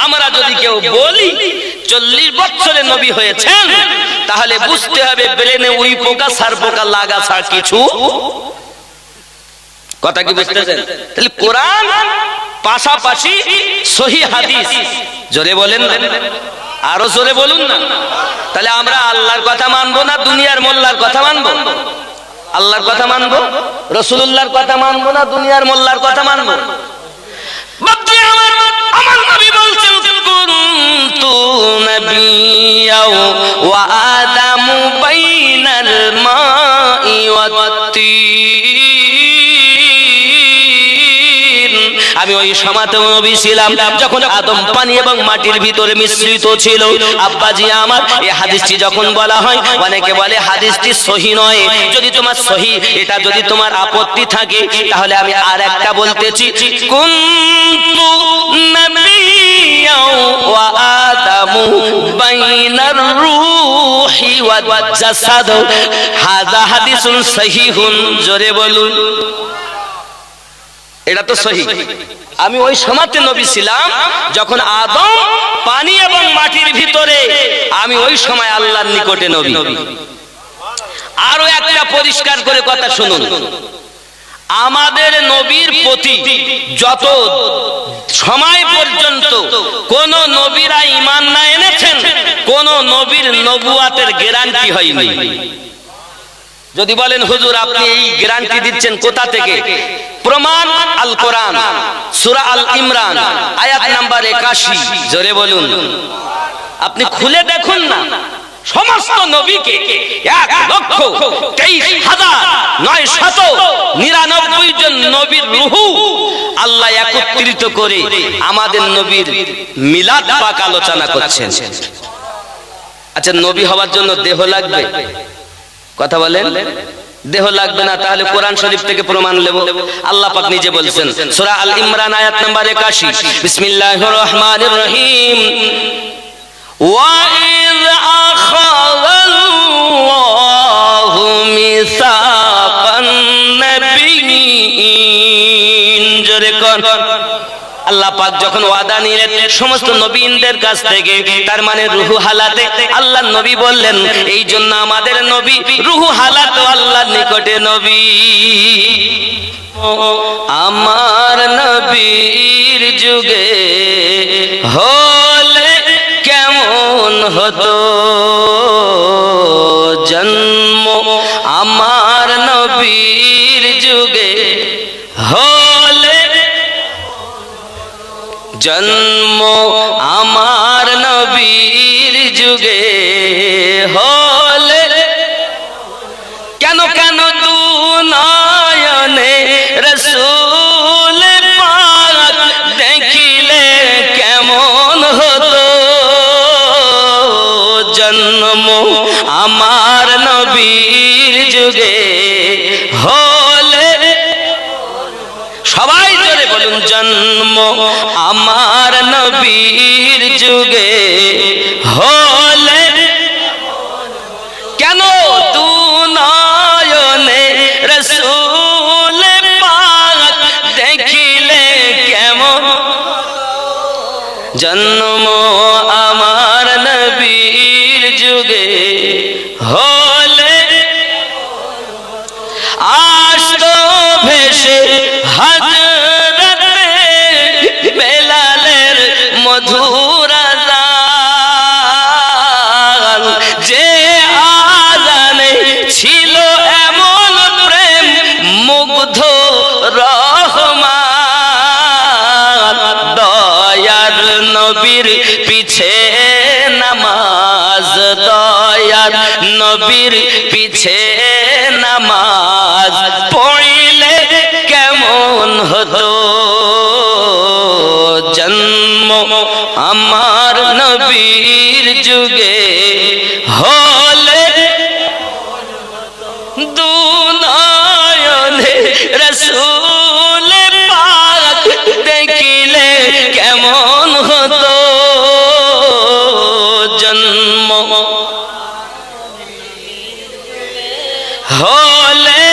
আমরা যদি কেউ বলি 40 বছরে নবী হয়েছেন, তাহলে বুঝতে হবে ব্রেনে উই পোকা সার পোকা লাগা ছাড়া কিছু কথা কি বুঝতেছেন? তাহলে কোরআন পাশাপাশি সহিহ হাদিস। জোরে বলেন না, আরো জোরে বলুন না। তাহলে আমরা আল্লাহর কথা মানবো না দুনিয়ার মোল্লার কথা মানবো? আল্লাহর কথা মানবো, রাসূলুল্লাহর কথা মানবো না দুনিয়ার মোল্লার কথা মানবো? আমার নবী বলছেন কুনতু নাবিয়্যা ওয়া আদামু বাইনাল মাই ওয়াত-তিন। আমি ওই সমাতে নবী ছিলাম যখন আদম পানি এবং মাটির ভিতরে মিশ্রিত ছিল। আব্বাজি আমার, এই হাদিসটি যখন বলা হয়, অনেকে বলে হাদিসটি সহিহ নয়। যদি তোমার সহিহ, এটা যদি তোমার আপত্তি থাকে, তাহলে আমি আর একটা বলতেছি কুনতু নাবিয়্যা ওয়া আদামু বাইনার রূহি ওয়াল জাসাদ। হাযা হাদিসুন সহিহুন। জোরে বলুন। এটা তো সহিহ। আমি ওই সময়তে নবী ছিলাম যখন আদম পানি এবং মাটির ভিতরে, আমি ওই সময় আল্লাহর নিকটে নবী। আরো একটা পরিষ্কার করে কথা শুনুন, আমাদের নবীর প্রতি যত সময় পর্যন্ত কোন নবীরা ঈমান না এনেছেন, কোন নবীর নবুয়াতের গ্যারান্টি হয়নি। যদি বলেন হুজুর আপনি এই গ্যারান্টি দিচ্ছেন কোথা থেকে? প্রমাণ আল কোরআন, সূরা আল ইমরান আয়াত নাম্বার 81। জোরে বলুন। আপনি খুলে দেখুন না, সমস্ত নবীকে 1,23,999 জন নবীর রূহু আল্লাহ একত্রিত করে আমাদের নবীর মিলাদ পাক আলোচনা করছেন। আচ্ছা, নবী হওয়ার জন্য দেহ লাগবে? কথা বলেন, দেহ লাগবে না, তাহলে কোরআন শরীফ থেকে প্রমাণ নেব। আল্লাহ পাক নিজে বলছেন, সূরা আল ইমরান আয়াত নাম্বার 81, বিসমিল্লাহির রহমানির রহিম। وَإِذْ أَخَذَ اللَّهُ مِيثَاقَ النَّبِيِّينَ। জোরে কোন আল্লাহ পাক যখন ওয়াদা নিলেন সমস্ত নবীদের কাছ থেকে, তার মানে রূহু হালাতে আল্লাহর নবী বললেন, এই জন্য আমাদের নবী রূহু হালাতে আল্লাহর নিকটে নবী। আমার নবীর যুগে হলে কেমন হতো জন্ম, আমার নবীর যুগে হলে জন্ম, আমার নবীর যুগে হলে কেন কেন দু নয়নে রাসূল পাক দেখিলে কেমন হতো জন্ম, আমার নবীর যুগে হলে। সবাই জোরে বলুন, জন্ম আমার নবীর যুগে হলে নবীর পিছে নামাজ পড়িলে কেমন হতো জন্ম আমার নবীর যুগে হলে দুনয়নে রাসূল পাক দেখিলে কেমন হতো জন্ম হলে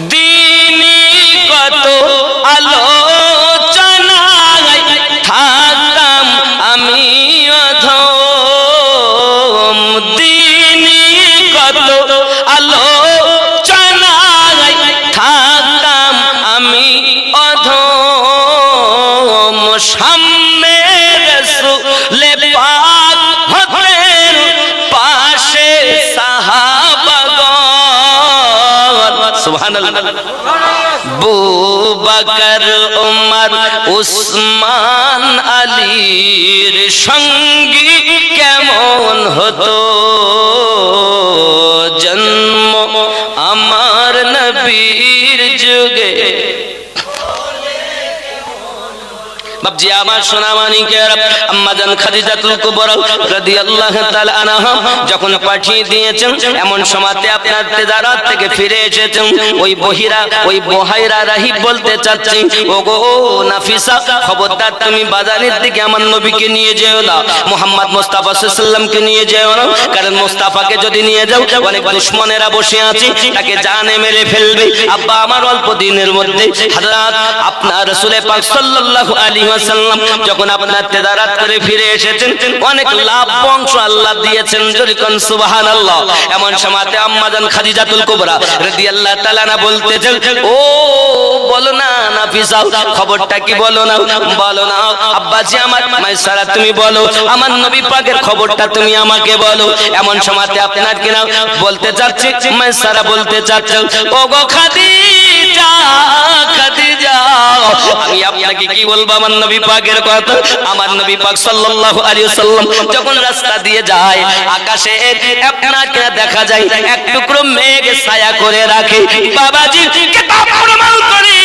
দিনী কত আলোচনায় থাকতাম আমি অধম দিনী কত আলোচনায় থাকতাম আমি অধম সামনে রাসূল পাক হতেন পাশে সাহাবাগণ সুবহানাল্লাহ আবু বকর ওমর উসমান আলীর সঙ্গী কেমন হতো জন্ম আমার নবীর যুগে বাপজি আমার সোনা মানিকের আম্মাজান খাদিজাতুল কুবরা রাদিয়াল্লাহু তাআলা আনহা যখন পাঠিয়ে দিয়েছেন এমন সময়তে আপনার তেজারাত থেকে ফিরে এসেছেন ওই বহাইরা রাহিব বলতে চাচ্ছি ওগো নাফিসা খবরদার তুমি বাজারের দিকে আমার নবীকে নিয়ে যেও না মুহাম্মদ মুস্তাফা সাল্লাল্লাহু আলাইহি সাল্লামকে নিয়ে যেও না কারণ মুস্তাফাকে যদি নিয়ে যাও অনেক দুশমনেরা বসে আছে তাকে জানে মেরে ফেলবে আব্বা আমার অল্প দিনের মধ্যে হযরত আপনার রাসূল পাক সাল্লাল্লাহু আলাইহি ওয়াসাল্লাম যখন আপনার তেজারাত করে ফিরে এসেছেন অনেক লাভ বংশ আল্লাহ দিয়েছেন জোরে কোন সুবহানাল্লাহ এমন সময়তে আম্মাজান খাদিজাতুল কুবরা রাদিয়াল্লাহু তাআলা না বলতেছেন ও বলো না নাফিসা খবরটা কি বলো না আব্বাজি আমার মাইসারা তুমি বলো আমার নবী পাকের খবরটা তুমি আমাকে বলো এমন সময়তে আপনার কিনা বলতে চাচ্ছি মাইসারা বলতে চাচ্ছেন ওগো খাদিজা খাদিজা আমি আপনাকে কি বলবো আমার নবী পাকের কথা আমার নবী পাক সাল্লাল্লাহু আলাইহি ওয়াসাল্লাম যখন রাস্তা দিয়ে যায় আকাশে আপনাকে দেখা যায় এক টুকরো মেঘ ছায়া করে রাখে বাবাজি কিতাব প্রমাণ করি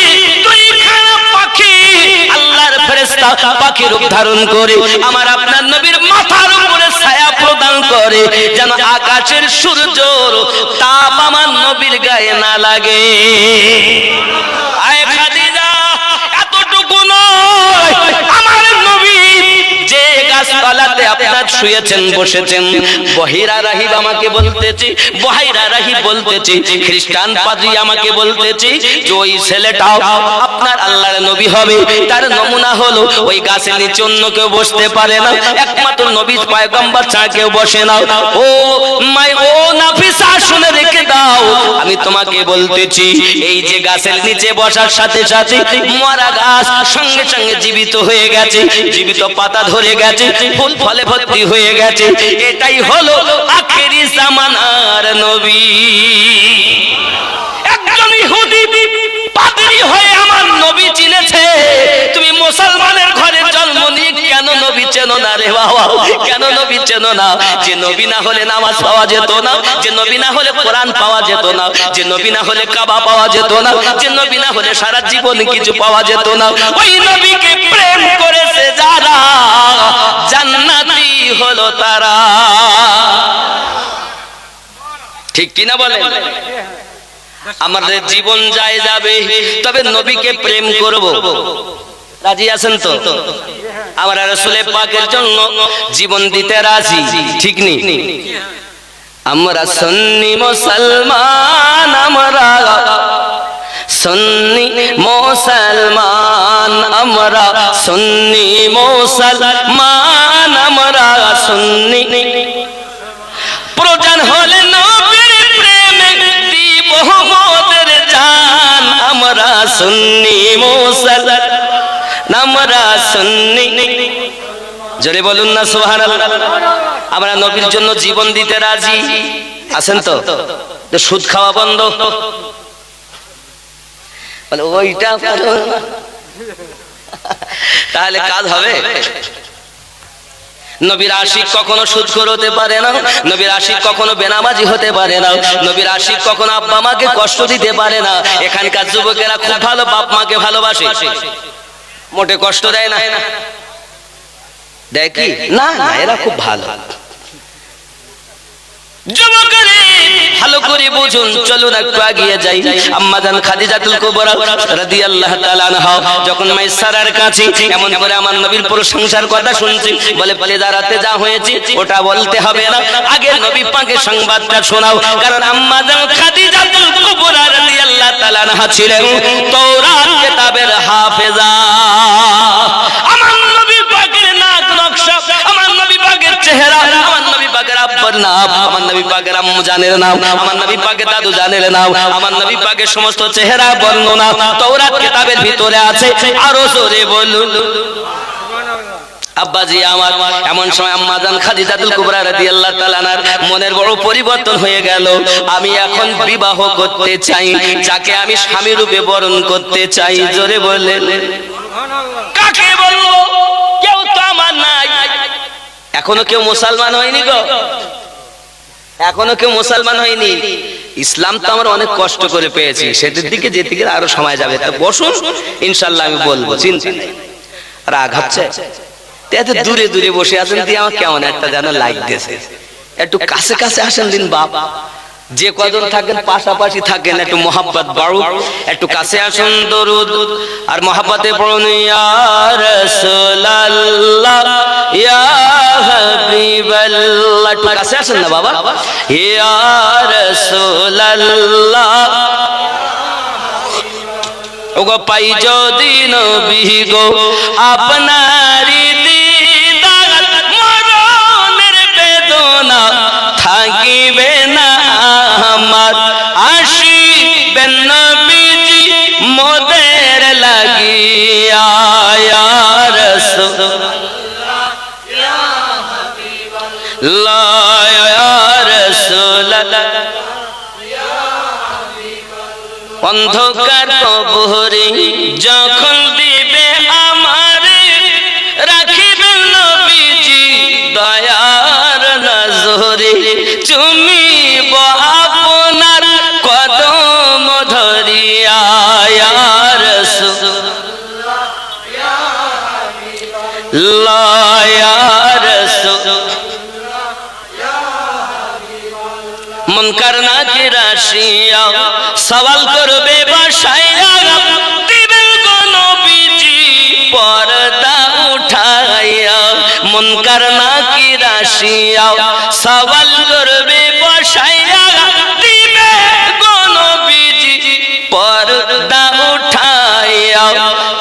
তুই খারাপ পাখি আল্লাহর ফেরেশতা পাখি রূপ ধারণ করে আমার আপনার নবীর মাথার উপরে ছায়া প্রদান করে যেন আকাশের সূর্যর তাপ আমার নবীর গায়ে না লাগে আয় খাদিজা এতটুকু নয় আমার নবী যে গাছতলাতে আপনার শুয়েছেন বসেছেন বহিরা রাহিব আমাকে বলতেছে খ্রিস্টান পাদ্রী আমাকে বলতেছে যে ওই ছেলেটাও আপনার আল্লাহর নবী হবে তার নমুনা হলো ওই গাছের নিচে অন্য কেউ বসতে পারে না একমাত্র নবী পয়গম্বর ছাড়া কেউ বসে না ও নাফিসা শুনে রেখে দাও আমি তোমাকে বলতেছি এই যে গাছের নিচে বসার সাথে সাথে মরা গাছ সঙ্গে সঙ্গে জীবিত হয়ে গেছে জীবিত পাতা ধরে গেছে ফুল ফলে ভর্তি হয়ে গেছে এটাই হলো আখেরি জামানার নবী একজন ইহুদি পাদ্রী হয়ে আমার নবী চিনেছে তুমি মুসলমানের ঘরে জন্ম নিয়ে কেন নবী চেনো না রে বাবা কেন নবী চেনো না যে নবী না হলে নামাজ পাওয়া যেত না যে নবী না হলে কোরআন পাওয়া যেত না যে নবী না হলে কাবা পাওয়া যেত না যে নবী না হলে সারা জীবন কিছু পাওয়া যেত না ওই নবীকে প্রেম করেছে যারা জান্নাতি হলো তারা ঠিক কিনা বলেন আমাদের জীবন যায় যাবে তবে নবীকে প্রেম করব রাজি আছেন তো আমরা রাসূল পাকের জন্য জীবন দিতে রাজি ঠিক নেই আমরা সুন্নি মুসলমান আমরা সুন্নি মুসলমান আমরা সুন্নি মুসলমান আমরা সুন্নি প্রয়োজন হলে নবীর প্রেমে দিব মোদের জান আমরা সুন্নি মুসলমান আমরা সুন্নি জোরে বলুন না সুবহানাল্লাহ আমরা নবীর জন্য জীবন দিতে রাজি আছেন তো সুদ খাওয়া বন্ধ বলে ওইটা তাহলে কাজ হবে নবীর আশিক কখনো সুদখোর হতে পারে না, নবীর আশিক কখনো বেনামাজি হতে পারে না, নবীর আশিক কখনো আব্বা মাকে কষ্ট দিতে পারে না। এখানকার যুবকেরা খুব ভালো বাপ মাকে ভালোবাসে, মোটে কষ্ট দেয় না, দেয় কি না? না, এরা খুব ভালো। যুবকেরা ভালো করে বুঝুন, চলুন একটু এগিয়ে যাই। আম্মা জান খাদিজাতুল কুবরা রাদিয়াল্লাহু তাআলা আনহা যখন মাইসারার কাছে এমন করে আমার নবীর প্রশংসার কথা শুনছি, বলে বলে দাঁড়াতে যা হয়েছে ওটা বলতে হবে না, আগে নবী পাকের সংবাদটা শোনাও। কারণ আম্মা জান খাদিজাতুল কুবরা রাদিয়াল্লাহু তাআলা আনহা ছিলেন তাওরাত কিতাবের হাফেজা। আমার নবী পাকের নাক নকশা, আমার নবী পাকের চেহারা, আমার নবী পাকের আব্বার নাম, আমার নবী পাকের আম্মু জানের নাম, আমার নবী পাকের দাদু জানের নাম, আমার নবী পাকের সমস্ত চেহারা বর্ণনা তাওরাত কিতাবের ভিতরে আছে। আরো জোরে বলুন আব্বাজি আমার। এমন সময় আম্মা জান খাদিজাতুল কুবরা রাদিয়াল্লাহু তাআলা আনহার মনের বড় পরিবর্তন হয়ে গেল। আমি এখন বিবাহ করতে চাই, যাকে আমি স্বামী রূপে বরণ করতে চাই। জোরে বলেন কাকে বলবো? কেউ তো আমার নাই। এখনো কেউ মুসলমান হয়নি গো, এখনো কেউ মুসলমান হয়নি। ইসলাম তো আমরা অনেক কষ্ট করে পেয়েছি, সেটার দিকে যেতে গেলে আরো সময় যাবে। তা বসুন, ইনশাআল্লাহ আমি বলবো, চিন্তা নেই। রাগ হচ্ছে এত দূরে দূরে বসে আছেন, দিয়ে আমার কেমন একটা যেন লাইক দিয়েছে। একটু কাছে কাছে আসেন দিন বাপ, যে কজন থাকেন পাশাপাশি থাকেন, একটু মোহাব্বত বাড়ুক, একটু কাছে আসুন। দরুদ আর মোহাব্বতে পড়ুন ইয়া রাসূলুল্লাহ ইয়া হাবিবাল্লাহ। একটু কাছে আসেন না বাবা। ইয়া রাসূলুল্লাহ ওগো পাই যদি নবী গো আপনারি দিদার, মরণের বেদনা থাকিবে না আমার, আসিবেন নবীজি মোদের লাগিয়া। ইয়া রাসূলুল্লাহ ইয়া হাবিবাল্লাহ ইয়া রাসূলুল্লাহ ইয়া হাবিবাল্লাহ। অন্ধকার কবরে যখন দিবে আমারে, রাখিবেন নবীজি দয়ার নজরে, চুমিব আপনার কদম ধরিয়া। ইয়া রাসূলুল্লাহ ইয়া হাবিবাল্লাহ ইয়া রাসূলুল্লাহ ইয়া হাবিবাল্লাহ। মুনকার নাকির আসিয়া সওয়াল করবে বসাইয়া, দিবেন গো নবীজি পর্দা উঠাইয়া। মুনকার নাকির আসিয়া সওয়াল করবে বসাইয়া, দিবে গো নবীজি পর্দা উঠাইয়া।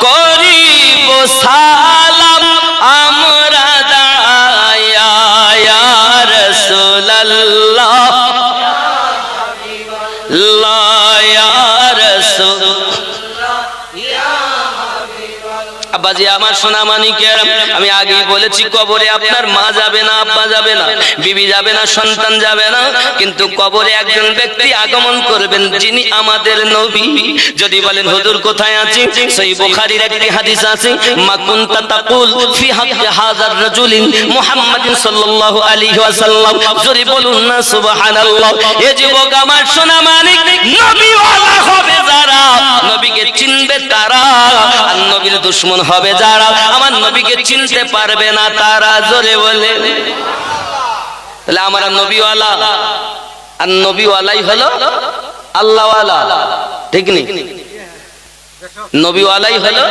করিব সালাম আমরা দায়া। ইয়া রাসূলুল্লাহ আব্বাজি আমার সোনা মানিকের, আমি আগেই বলেছি কবরে আপনার মা যাবে না, আব্বা যাবে না, বিবি যাবে না, সন্তান যাবে না, কিন্তু কবরে একজন ব্যক্তি আগমন করবেন যিনি আমাদের নবী। যদি বলেন হুজুর কোথায় আছে, সহিহ বুখারীর একটি হাদিস আছে, মা কুনতা তাকুল ফি হাক্কি হাযার রাজুলিন মুহাম্মাদিন সাল্লাল্লাহু আলাইহি ওয়াসাল্লাম। জোরে বলুন না সুবহানাল্লাহ। এ যুবক আমার সোনা মানিক, নবীওয়ালা হবে যারা, নবীকে চিনবে তারা, আর নবীর দুশমন হবে যারা, আমার নবীকে চিনতে পারবে না তারা। জোরে বলে তাহলে আমরা নবীওয়ালা, আর নবীওয়ালাই হলো আল্লাহওয়ালা, ঠিক নেই? নবীওয়ালাই হলো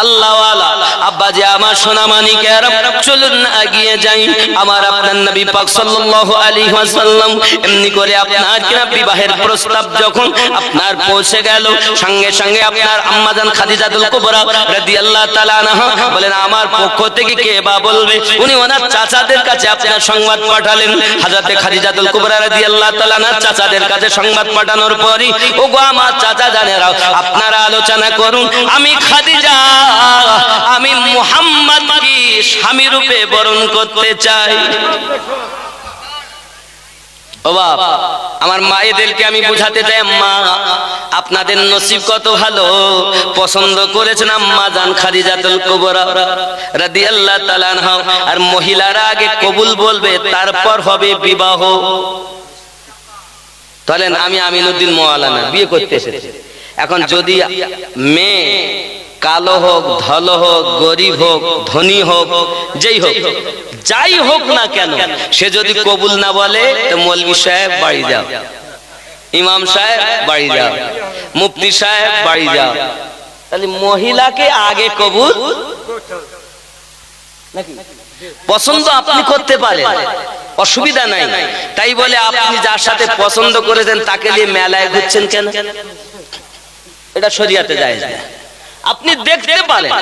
আল্লাহওয়ালা। আব্বাজি আমার সোনা মানিকের, চলুন এগিয়ে যাই। আমার আপনার নবী পাক সাল্লাল্লাহু আলাইহি ওয়াসাল্লাম এমনি করে আপনার কিনা বিবাহের প্রস্তাব যখন আপনার পৌঁছে গেল, সঙ্গে সঙ্গে আপনার আম্মা জান খাদিজাতুল কুবরা রাদিয়াল্লাহু তাআলা আনহা বলেন আমার পক্ষ থেকে কে বা বলবে। উনি ওনার চাচাদের কাছে আপনার সংবাদ পাঠালেন। হযরতে খাদিজাতুল কুবরা রাদিয়াল্লাহু তাআলা আনহার চাচাদের কাছে সংবাদ পাঠানোর পরই, ওগো আমার চাচা জানেরা, আপনারা আলোচনা করুন, আমি খাদিজা, আমি মুহাম্মদ কি স্বামী রূপে বরণ করতে চাই। ও বাপ, আমার মায়েদেরকে আমি বুঝাতে চাই, মা আপনাদের নসিব কত ভালো, পছন্দ করেছেন আম্মা জান খাদিজাতুল কুবরা রাদিয়াল্লাহু তাআলা আনহা। আর মহিলারা আগে কবুল বলবে, তারপর হবে বিবাহ। চলেন, আমি আমিনুদ্দিন মাওলানা বিয়ে করতে এসেছি। এখন যদি মেয়ে কালো হোক, ধলো হোক, গরিব হোক, ধনী হোক, যেই হোক, যাই হোক না কেন, সে যদি কবুল না বলে তো মৌলভী সাহেব বাড়ি যাও, ইমাম সাহেব বাড়ি যাও, মুফতি সাহেব বাড়ি যাও। তাহলে মহিলাকে আগে কবুল নাকি? পছন্দ আপনি করতে পারেন, অসুবিধা নাই। তাই বলে আপনি যার সাথে পছন্দ করেছেন তাকে নিয়ে মেলায় ঘুরছেন কেন? এটা শরীয়তে জায়েজ না। আপনি দেখতে পারেন,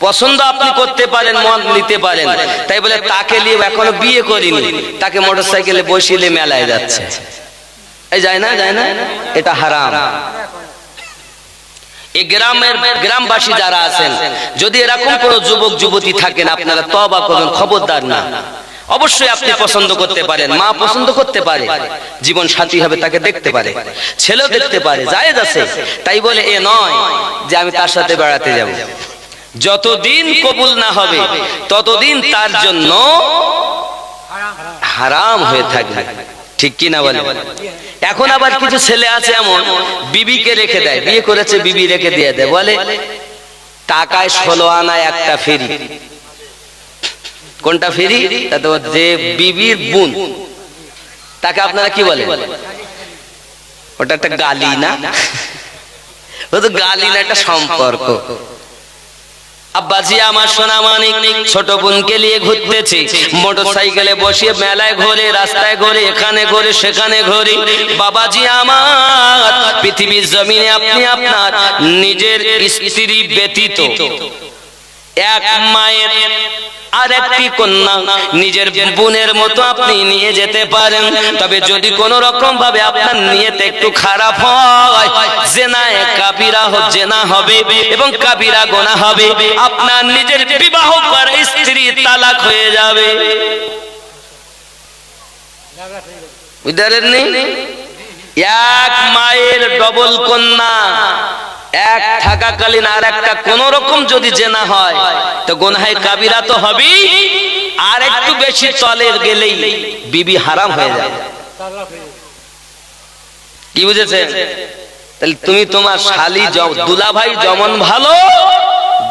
পছন্দ আপনি করতে পারেন, মন নিতে পারেন। তাই বলে তাকে নিয়ে এখনো বিয়ে করিনি, তাকে মোটরসাইকেলে বসিয়ে মেলায় যাচ্ছে, এই যায় না, যায় না, এটা হারাম। এই গ্রামবাসী যারা আছেন, যদি এরকম কোন যুবক যুবতী থাকেন, আপনারা তওবা করুন, খবরদার না। অবশ্যই আপনি পছন্দ করতে পারেন, মা পছন্দ করতে পারে, জীবন সাথী হবে তাকে দেখতে পারে, ছেলেও দেখতে পারে, জায়েজ আছে। তাই বলে এ নয় যে আমি তার সাথে বেড়াতে যাব। যতদিন কবুল না হবে ততদিন তার জন্য হারাম হয়ে থাকবে, ঠিক কি না বলে? এখন আবার কিছু ছেলে আছে এমন, বিবিকে রেখে দেয়, বিয়ে করেছে বিবি রেখে দিয়ে দেয়, বলে টাকায় 16 আনায় একটা ফ্রি। কোনটা ফ্রি? যে বিবির বোন, তাকে আপনারা কি বলে? ওটা একটা গালি না? ও তো গালি না, একটা সম্পর্ক। আব্বাজি আমার সোনা মানিক ছোট বোনকে নিয়ে ঘুরতেছে, মোটরসাইকেলে বসিয়ে মেলায় ঘোরে, রাস্তায় ঘোরে, এখানে ঘোরে, সেখানে ঘোরে। বাবাজি আমার, পৃথিবীর জমিনে আপনি আপনার নিজের স্ত্রী ব্যতীত এক মায়ের আর একটি কন্যা নিজের বোনের মতো আপনি নিয়ে যেতে পারেন। তবে যদি কোন রকম ভাবে আপনার নিয়ত একটু খারাপ হয়, জিনায়ে কাবিরা জিনা হবে এবং কাবিরা গুনাহ হবে, আপনার নিজের বিবাহ করা স্ত্রী তালাক হয়ে যাবে। বুঝলেন? এক মায়ের ডবল কন্যা এক থাকাকালীন আর একটা কোন রকম যদি জেনা হয় তো গুনাহে কাবিরা তো হবেই, আর একটু বেশি তলে গেলেই বিবি হারাম হয়ে যায়। কি বুঝেছে? তাহলে তুমি তোমার শালি দুলাভাই যেমন ভালো,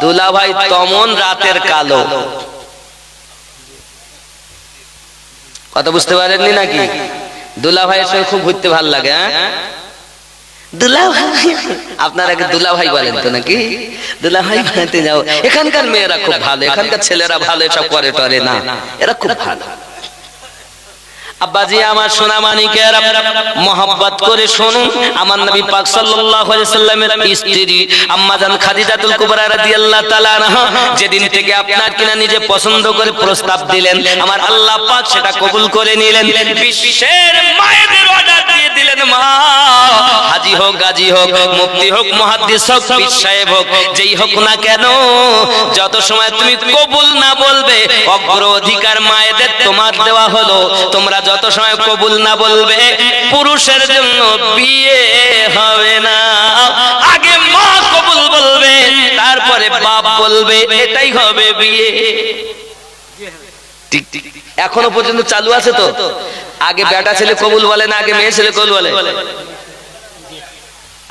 দুলাভাই তেমন রাতের কালো। কথা বুঝতে পারেননি নাকি? দুলাভাইয়ের সঙ্গে খুব ঘুরতে ভালো লাগে। হ্যাঁ, দুলাভাই, আপনারা কি দুলাভাই বলেন তো নাকি? দুলাভাই বানাতে যাও। এখানকার মেয়েরা খুব ভালো, এখানকার ছেলেরা ভালো, এসব করে টরে না, এরা খুব ভালো। আব্বাজি আমার সোনা মানিকেরা, মোহাব্বত করে শুনুন, আমার নবী পাক সাল্লাল্লাহু আলাইহি সাল্লামের স্ত্রী আম্মা জান খাদিজাতুল কুবরা রাদিয়াল্লাহু তাআলা আনহা যেদিন থেকে আপনার কিনা নিজে পছন্দ করে প্রস্তাব দিলেন, আমার আল্লাহ পাক সেটা কবুল করে নিলেন। বিশ্বের মায়েদের অর্ডার দিয়ে দিলেন, মা হাজী হোক, গাজী হোক, মুফতি হোক, মুহাদ্দিস হোক, পীর সাহেব হোক, যেই হোক না কেন, যত সময় তুমি কবুল না বলবে, অগ্রাধিকার মায়েদের তোমার দেওয়া হলো। তোমরা যত সময় কবুল না বলবে, পুরুষের জন্য বিয়ে হবে না। আগে মা কবুল বলবে, তারপরে বাপ বলবে, এটাই হবে বিয়ে। ঠিক ঠিক এখনো পর্যন্ত চালু আছে তো? আগে বেটা ছেলে কবুল বলে না, আগে মেয়ে ছেলে কবুল বলে?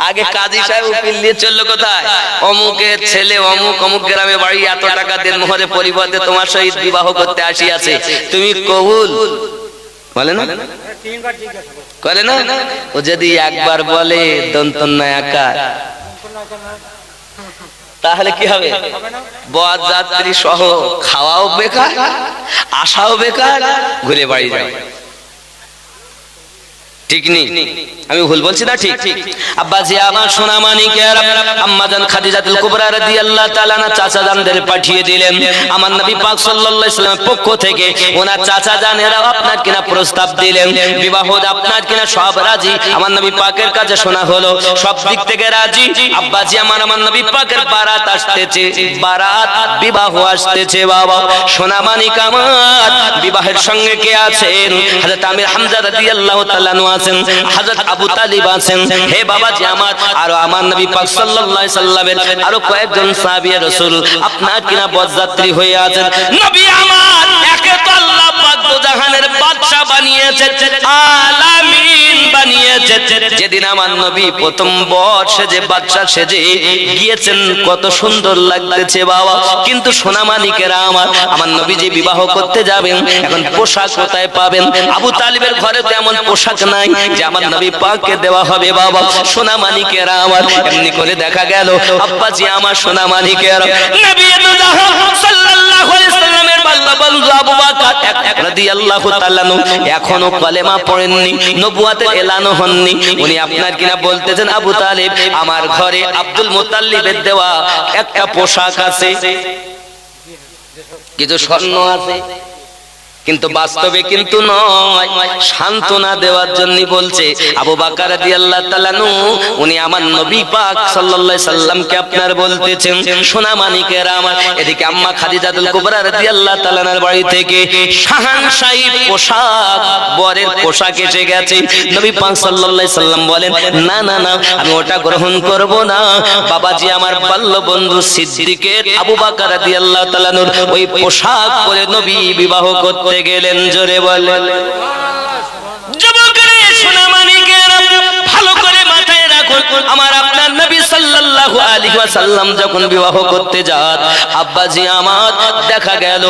আগে কাজী সাহেব উকিল দিয়ে চললো কোথায়, অমুকের ছেলে অমুক অমুক গ্রামে বাড়ি, এত টাকা দেন মোহরে পরিবর্তে তোমার সহিত বিবাহ করতে আসিয়াছে, তুমি কবুল বলে না? করে না? ও যদি একবার বলে দন্তন্য আকার, তাহলে কি হবে? বরযাত্রী সহ খাওয়াও বেকার, আসাও বেকার, ঘুরে বাড়ি যাও। ঠিক নেই, আমি ভুল বলছি না? ঠিক। আব্বাজি আমার সোনা মানিকের আম্মাজান খাদিজাতুল কুবরা রাদিয়াল্লাহু তাআলা না চাচা জানদের পাঠিয়ে দিলেন আমার নবী পাক সাল্লাল্লাহু আলাইহি ওয়াসাল্লামের পক্ষ থেকে। ওনার চাচা জানেরা আপনার কিনা প্রস্তাব দিলেন, বিবাহ আপনার কিনা সব রাজি। আমার নবী পাকের কাছে শোনা হলো সব দিক থেকে রাজি। আব্বাজি আমার নবী পাকের বারাত আসতেছে, বারাত বিবাহ আসতেছে। বাবা সোনা মানিক আমার, বিবাহের সঙ্গে কে আছেন? হযরত আমির হামজা রাদিয়াল্লাহু তাআলা আছেন, হযরত আবু তালিব আছেন। হে বাবাজি আমার, আর আমার নবী পাক সাল্লাল্লাহু আলাইহি সাল্লামের আরো কয়েকজন সাহাবী রাসূল আপনার কিনা বরযাত্রী হয়ে আছেন। নবী আমার একে তো আল্লাহ পাক দো জাহানের বাদশা বানিয়েছেন, আলামিন বানিয়েছেন। যেদিন আমার নবী প্রথম বর্ষে যে বাদশা সেজে গিয়েছেন কত সুন্দর লাগতেছে বাবা। কিন্তু সোনা মানিকেরা আমার নবী যে বিবাহ করতে যাবেন, এখন পোশাক কোথায় পাবেন? আবু তালিবের ঘরে তো এমন পোশাক নাই যে আমার নবী পাককে দেওয়া হবে বাবা। সোনা মানিকেরা আমার, এমনি করে দেখা গেল আব্বাজি আমার সোনা মানিকেরা নবী সাল্লাল্লাহু আলাইহি ওয়াসাল্লামের বাল্লা বন্ধু আবু বকর রাদিয়াল্লাহু তাআলা এখনো কলেমা পড়েননি, নবুয়তের এলানো হননি। উনি আপনার কিনা বলতেছেন আবু তালিব আমার ঘরে আব্দুল মুত্তালিবের দেওয়া একটা পোশাক আছে, কিছু স্বর্ণ আছে, কিন্তু বাস্তবে কিন্তু নয়। সান্ত্বনা দেওয়ার জন্য বলছে আবু বকর রাদিয়াল্লাহু তাআলা উনি আমার নবী পাক সাল্লাল্লাহু আলাইহি সাল্লামকে আপনার বলতেছেন সোনা মানিকেরা আমার। এদিকে আম্মা খাদিজাতুল কুবরা রাদিয়াল্লাহু তাআলার বাড়ি থেকে শাহানশাহী পোশাক, বরের পোশাক এসে গেছে। নবী পাক সাল্লাল্লাহু আলাইহি সাল্লাম বলেন না না না, আমি ওটা গ্রহণ করব না। বাবাজি আমার বাল্য বন্ধু সিদ্দিকের আবু বকর রাদিয়াল্লাহু তাআলার ওই পোশাক পরে নবী বিবাহ করতে গেলেন। জোরে বলেন যুবকরা, সোনা মানিকেরা ভালো করে মাথায় রাখুন। আমার আপনার নবী সাল্লাল্লাহু আলাইহি ওয়াসাল্লাম যখন বিবাহ করতে যান, আব্বাজি আমার দেখা গেল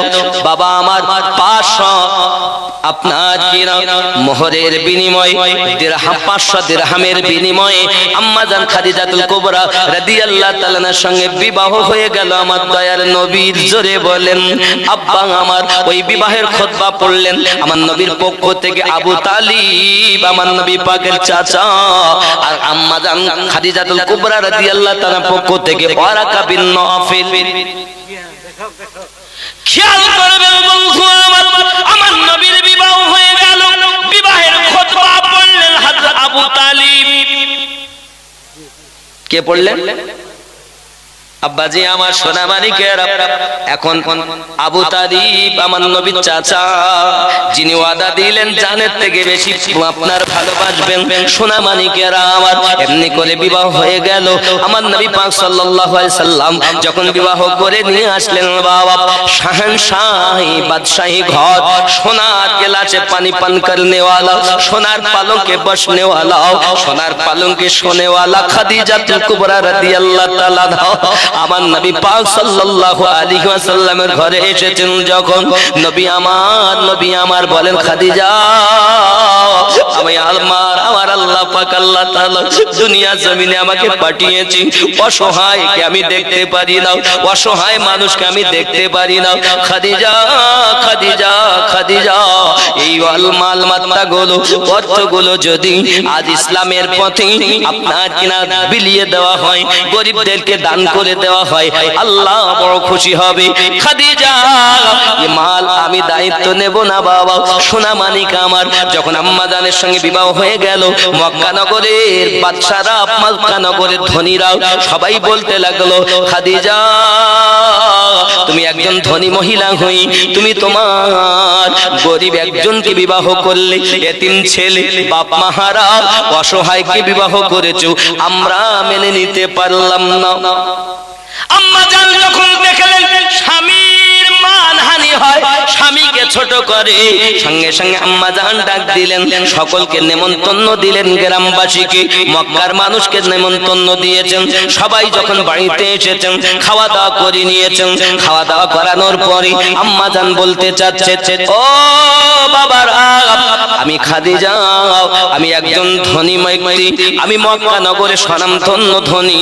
বাবা আমার 500 আপনার কিনা মোহরের বিনিময়ে দিরহাম, 500 দিরহামের বিনিময়ে আম্মাজান খাদিজাতুল কুবরা রাদিয়াল্লাহু তাআলার সঙ্গে বিবাহ হয়ে গেল আমার দয়ার নবীর। জোরে বলেন আব্বা আমার ওই বিবাহের খুতবা পড়লেন আমার নবীর পক্ষ থেকে আবু তালিব আমার নবী পাকের চাচা, আর আম্মাজান খাদিজাতুল কুবরা রাদিয়াল্লাহু তাআলার পক্ষ থেকে ওয়ারাকা বিন নওফল। খেয়াল করবেন বন্ধু আমার নবীর বিবাহ হয়ে গেল, বিবাহের খুতবা পড়লেন হযরত আবু তালিব। কে পড়লেন? আব্বাজি আমার সোনা মানিকেরা। এখন আবু তালিব আমার নবীর চাচা, যিনি ওয়াদা দিলেন জানের থেকে বেশি আপনার ভালোবাসবেন। সোনা মানিকেরা আমার, এমনি করে বিবাহ হয়ে গেল। আমার নবী পাক সাল্লাল্লাহু আলাইহি সাল্লাম যখন বিবাহ করে নিয়ে আসলেন বাবা শাহনশাহী বাদশাহী ঘর, সোনার গেলাসে পানি পান করনে ওয়ালা, সোনার পালঙ্কে বসনে ওয়ালা, সোনার পালঙ্কে শোনে ওয়ালা খাদিজাতুল কুবরা রাদিয়াল্লাহু তাআলা আমার নবী পাক সাল্লাল্লাহু আলাইহি ওয়াসাল্লামের ঘরে এসেছেন যখন, নবী আমার বলেন খাদিজা আমি আমার আল্লাহ পাক আল্লাহ তাআলা দুনিয়া জমিনে আমাকে পাঠিয়েছি, অসহায়কে আমি দেখতে পারি না, অসহায় মানুষকে আমি দেখতে পারি না। খাদিজা খাদিজা খাদিজা এই মাল মাত্তা গুলো অর্থগুলো যদি আজ ইসলামের পথে আপনার কিনা বিলিয়ে দেওয়া হয়, গরিবদেরকে দান করে দেওয়া হয়, আল্লাহ বড় খুশি হবে। খাদিজা এই মাল আমি দায়িত্ব নেব না বাবা। সোনা মানিক আমার যখন আম্মাজানের সঙ্গে বিবাহ হয়ে গেল, মক্কা নগরের বাদশারা, মক্কা নগরের ধনীরা সবাই বলতে লাগলো খাদিজা তুমি একজন ধনী মহিলা হই, তুমি তোমার গরিব একজনকে বিবাহ করলে, এতিম ছেলে বাপ মাহারা অসহায়কে বিবাহ করেছো, আমরা মেনে নিতে পারলাম না। আম্মাজান যখন দেখলেন স্বামীর মানহানি হয়, স্বামীকে ছোট করে, সঙ্গে সঙ্গে আম্মাজান ডাক দিলেন, সকলকে নেমন্তন্ন দিলেন, গ্রামবাসীকে মক্কার মানুষকে নেমন্তন্ন দিয়েছেন। সবাই যখন বাড়িতে এসেছেন খাওয়া দাওয়া করে নিয়েছেন। খাওয়া দাওয়া করানোর পরে আম্মাজান বলতে চাচ্ছে ও বাবারা, আমি খাদিজা, আমি একজন ধনী ব্যক্তি, আমি মক্কা নগরে স্বনামধন্য ধনী,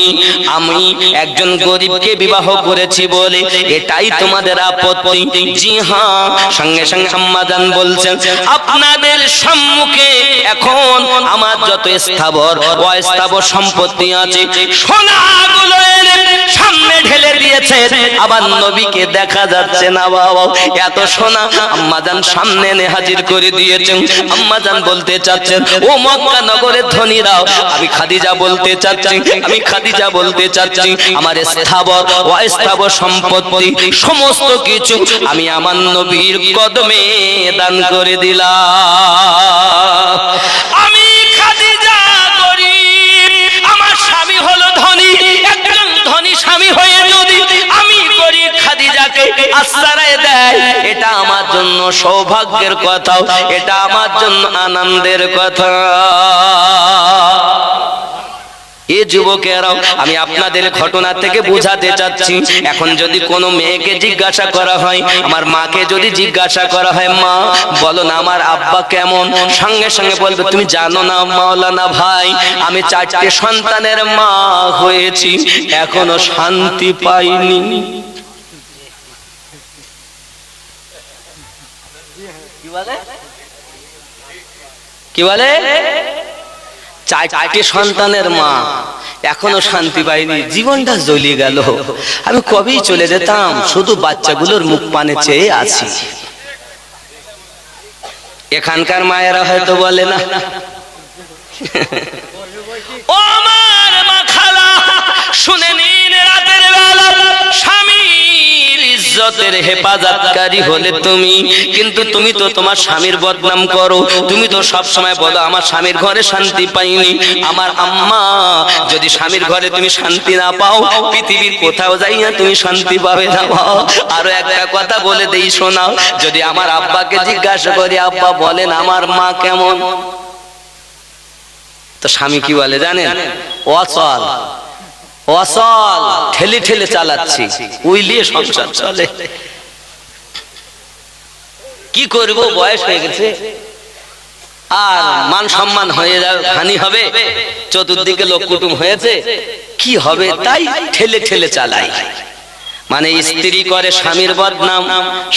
আমি একজন গরিবকে বিবাহ করেছি বলে এটাই তোমাদের আপত্তি, জি হ্যাঁ, সঙ্গে সঙ্গে আম্মাজান বলছেন আপনাদের সম্মুখে এখন আমার যত স্থাবর অস্থাবর সম্পত্তি আছে সোনাগুলো এনে সামনে ঢেলে দিয়েছে, আবার নবীকে দেখা যাচ্ছে না বাবা, এত সোনা আম্মাজান সামনে এনে হাজির করে দিয়েছেন। আম্মাজান বলতে চাচ্ছেন ও মক্কা নগরের ধনীরাও, আমি খাদিজা বলতে চাচ্ছি, আমি খাদিজা বলতে চাচ্ছি আমার স্থাবর অস্থাবর সম্পত্তি সমস্ত কিছু আমি আমার নবীর কদমে দান করে দিলাম। আমি খাদিজা গরিব, আমার স্বামী হলো ধনী, একজন ধনী স্বামী হয়ে যদি আমি গরিব খাদিজাকে আশ্রয় দেয়, এটা আমার জন্য সৌভাগ্যের কথা, এটা আমার জন্য আনন্দের কথা। এ যুবকেরাও, আমি আপনাদের ঘটনা থেকে বোঝাতে চাচ্ছি, এখন যদি কোনো মেয়েকে জিজ্ঞাসা করা হয়, আমার মাকে যদি জিজ্ঞাসা করা হয় মা বলো না আমার আব্বা কেমন, সঙ্গে সঙ্গে বলবে তুমি জানো না মাওলানা ভাই আমি 4টে সন্তানের মা হয়েছি, এখনো শান্তি পাইনি। কি বলে 4টে সন্তানের মা, এখনো শান্তি পাইনি, জীবনটা জ্বলিয়ে গেল, আমি কবেই চলে যেতাম, শুধু বাচ্চাগুলোর মুখ পানে চেয়ে আছি। এখানকার মায়েরা হয়তো বলে না ও আমার মা খালা শুনে নিন, রাতের বেলা স্বামীর ইজ্জতের হেফাজতকারী হলে তুমি, কিন্তু তুমি তো তোমার স্বামীর বদনাম করো, তুমি তো সব সময় বলো আমার স্বামীর ঘরে শান্তি পাইনি। আমার আম্মা যদি স্বামীর ঘরে তুমি শান্তি না পাও, পৃথিবীর কোথাও যাইয়া তুমি শান্তি পাবে না। আরো একটা কথা বলে দেই শোনাও, যদি আমার আব্বাকে জিজ্ঞাসা করি আব্বা বলেন আমার মা কেমন, তো স্বামী কি বলে জানেন, অচল অচল, ঠেলে ঠেলে চালাচ্ছি, উইলিয়ে সংসার চলে। কি করব, বয়স হয়ে গেছে, আর মান সম্মান হয়ে যাবে, হানি হবে, চতুর্দিকে লোক কুটুম হয়েছে, কি হবে, তাই ঠেলে ঠেলে চালাই। মানে স্ত্রী করে স্বামীর বদনাম,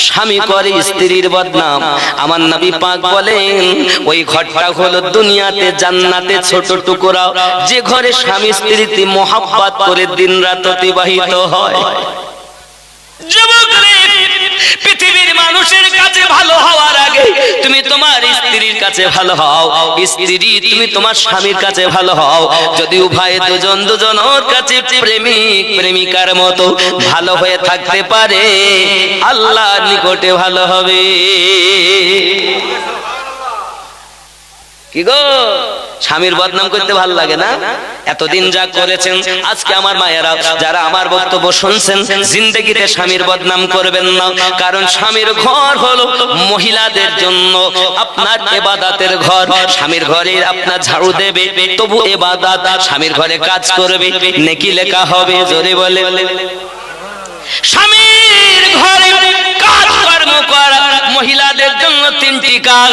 স্বামী করে স্ত্রীর বদনাম। আমার নবী পাক বলেন ওই ঘরটা হলো দুনিয়াতে জান্নাতে ছোট টুকরা, যে ঘরে স্বামী স্ত্রীতে মোহাব্বত করে দিনরাত অতিবাহিত হয়। যুবক রে, পৃথিবীর মানুষের কাছে ভালো হওয়ার আগে তুমি তোমার স্ত্রীর কাছে ভালো হও, স্ত্রী তুমি তোমার স্বামীর কাছে ভালো হও। যদি উভয় দুজন দুজনের কাছে প্রেমিক প্রেমিকার মতো ভালো হয়ে থাকতে পারে, আল্লাহর নিকটে ভালো হবে। কি গো, স্বামীর বদনাম করতে ভালো লাগে না? এতদিন যা করেছেন, আজকে আমার মায়েরা যারা আমার বক্তব্য শুনছেন, জিন্দেগিতে স্বামীর বদনাম করবেন না, কারণ স্বামীর ঘর হলো মহিলাদের জন্য আপনার ইবাদতের ঘর। স্বামীর ঘরে আপনার ঝাড়ু দেবে তবু ইবাদত, স্বামীর ঘরে কাজ করবে নেকি লেখা হবে। জোরে বলে, স্বামীর ঘরে কাজ কর্ম করা মহিলাদের জন্য 3টি কাজ।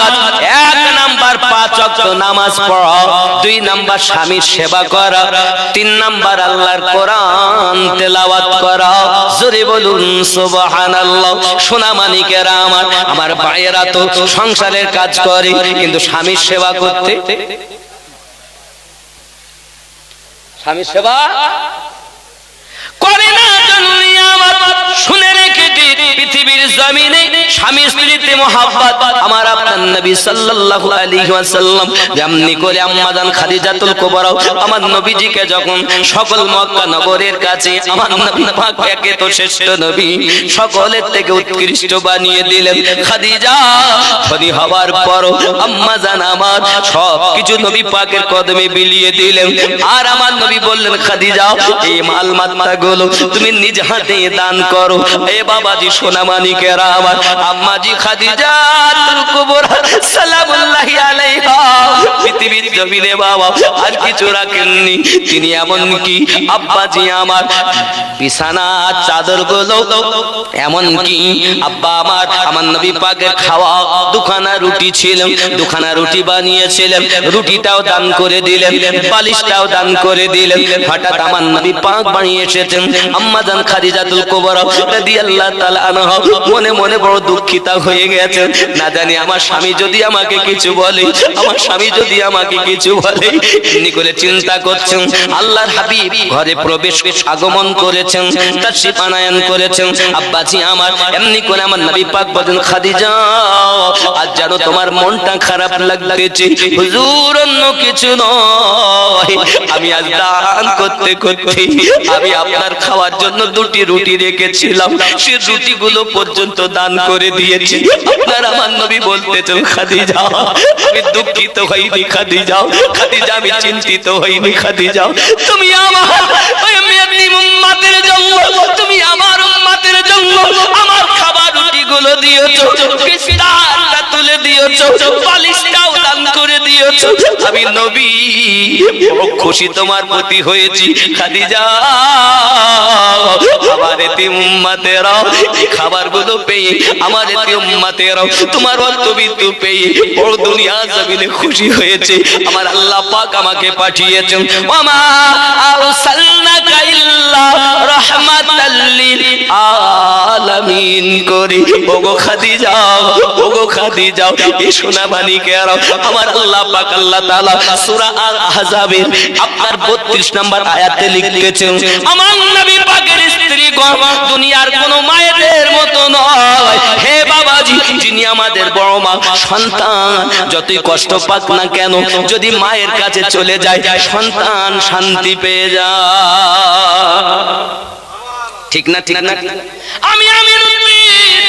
1 নাম্বার 5 ওয়াক্ত নামাজ পড়া, 2 নাম্বার স্বামীর সেবা করা, 3 নাম্বার আল্লাহর কোরআন তেলাওয়াত করা। জোরে বলুন সুবহানাল্লাহ। সোনা মানিকেরা আমার, আমার ভাইয়েরা তো সংসারের কাজ করে, কিন্তু স্বামীর সেবা করতে, স্বামীর সেবা করে না। আমার শুনে রেখে পৃথিবীর জমিনে স্বামী স্ত্রীতে মোহাব্বত আমার আপনার নবী সাল্লাল্লাহু আলাইহি ওয়াসাল্লাম যেমনি করে আম্মাজান খাদিজাতুল কুবরা আমার নবীজিকে যখন সকল মক্কা নগরের কাছে আমার নবী পাক একে তো শ্রেষ্ঠ নবী, সকলের থেকে উৎকৃষ্ট বানিয়ে দিলেন। খাদিজা ধনী হওয়ার পরও আম্মাজান আমার সব কিছু নবী পাকের কদমে বিলিয়ে দিলেন। আর আমার নবী বললেন খাদিজা এই মাল মাত্তাগুলো তুমি নিজ হাতে দান করো। এ বাবাজি সোনা মানিকেরা আমার, আম্মাজি খাদিজাতুল কুবরা সালামুল্লাহি আলাইহা পৃথিবীর জমিনে বাবা আর কিছু রাখেননি। তিনি এমন কি আব্বাজি আমার বিছানার চাদরগুলো, এমন কি আব্বা আমার আমার নবী পাকের খাওয়া দুখানা রুটি ছিল, দুখানা রুটি বানিয়েছিলেন, রুটিটাও দান করে দিলেন, বালিশটাও দান করে দিলেন। হঠাৎ আমার নবী পাক বানিয়ে এসেছেন, আম্মাজান খাদিজাতুল কুবরা রাদিয়াল্লাহু তাআলা আনহা মনে মনে বড় দুঃখিত হয়ে গেছেন। না জানি আমার স্বামী যদি আমাকে কিছু বলে, আমার স্বামী যদি আমাকে কিছু বলে, এমনি করে চিন্তা করছেন। আল্লাহর হাবিব ঘরে প্রবেশ আগমন করেছেন, তাশরিফ আনায়ন করেছেন। আব্বাজি আমার এমনি করে আমার নবী পাক বলেন, খাদিজা আজ জানো তোমার মনটা খারাপ লাগতেছে। হুজুর অন্য কিছু নয়, আমি আজ দান করতে করতে আমি আপনার খাওয়ার জন্য 2টি রুটি রেখেছিলাম, সেই রুটিগুলো পর্যন্ত দান করে দিয়েছি। আপনার আমার নবী বলতেছেন, খাদিজা আমি দুঃখিত হইনি, খাদিজা খাদিজা আমি চিন্তিত হইনি, খাদিজা তুমি আমার ওই মেয়ের উম্মতের জন্য, তুমি আমার উম্মতের জন্য আমার খাবার রুটিগুলো দিয়েছো, বিস্তারটা তুলে দিয়েছো, পালিশটাও দান করে দিয়েছো। আমি নবী বড় খুশি তোমার প্রতি হয়েছি খাদিজা। আমার এতে উম্মতেরা এই খাবারগুলো পেয়ে, আমার এতে উম্মতেরা তোমার অন্তবিন্দু পেয়ে বড় দুনিয়া জমিনে খুশি হয়েছে। আমার আল্লাহ পাক আমাকে পাঠিয়েছেন, ওমা আরসালনাকা ইল্লা রাহমাতাল লিল আলামিন করে। ওগো খাদিজা, ওগো খাদিজা, এই সোনা মানিকেরা আমার আল্লাহ পাক আল্লাহ তাআলা সূরা আল আহজাবের আপনার 32 নম্বর আয়াতে লিখেছেন, আমার নবী পাকের স্ত্রীগণ দুনিয়ার কোন মায়েদের মতো নয়। হে বাবাজি, যিনি আমাদের বড় মা, সন্তান যতই কষ্ট পাক না কেন, যদি মায়ের কাছে চলে যায় সন্তান শান্তি পেয়ে যায়। ঠিক না? ঠিক না? আমি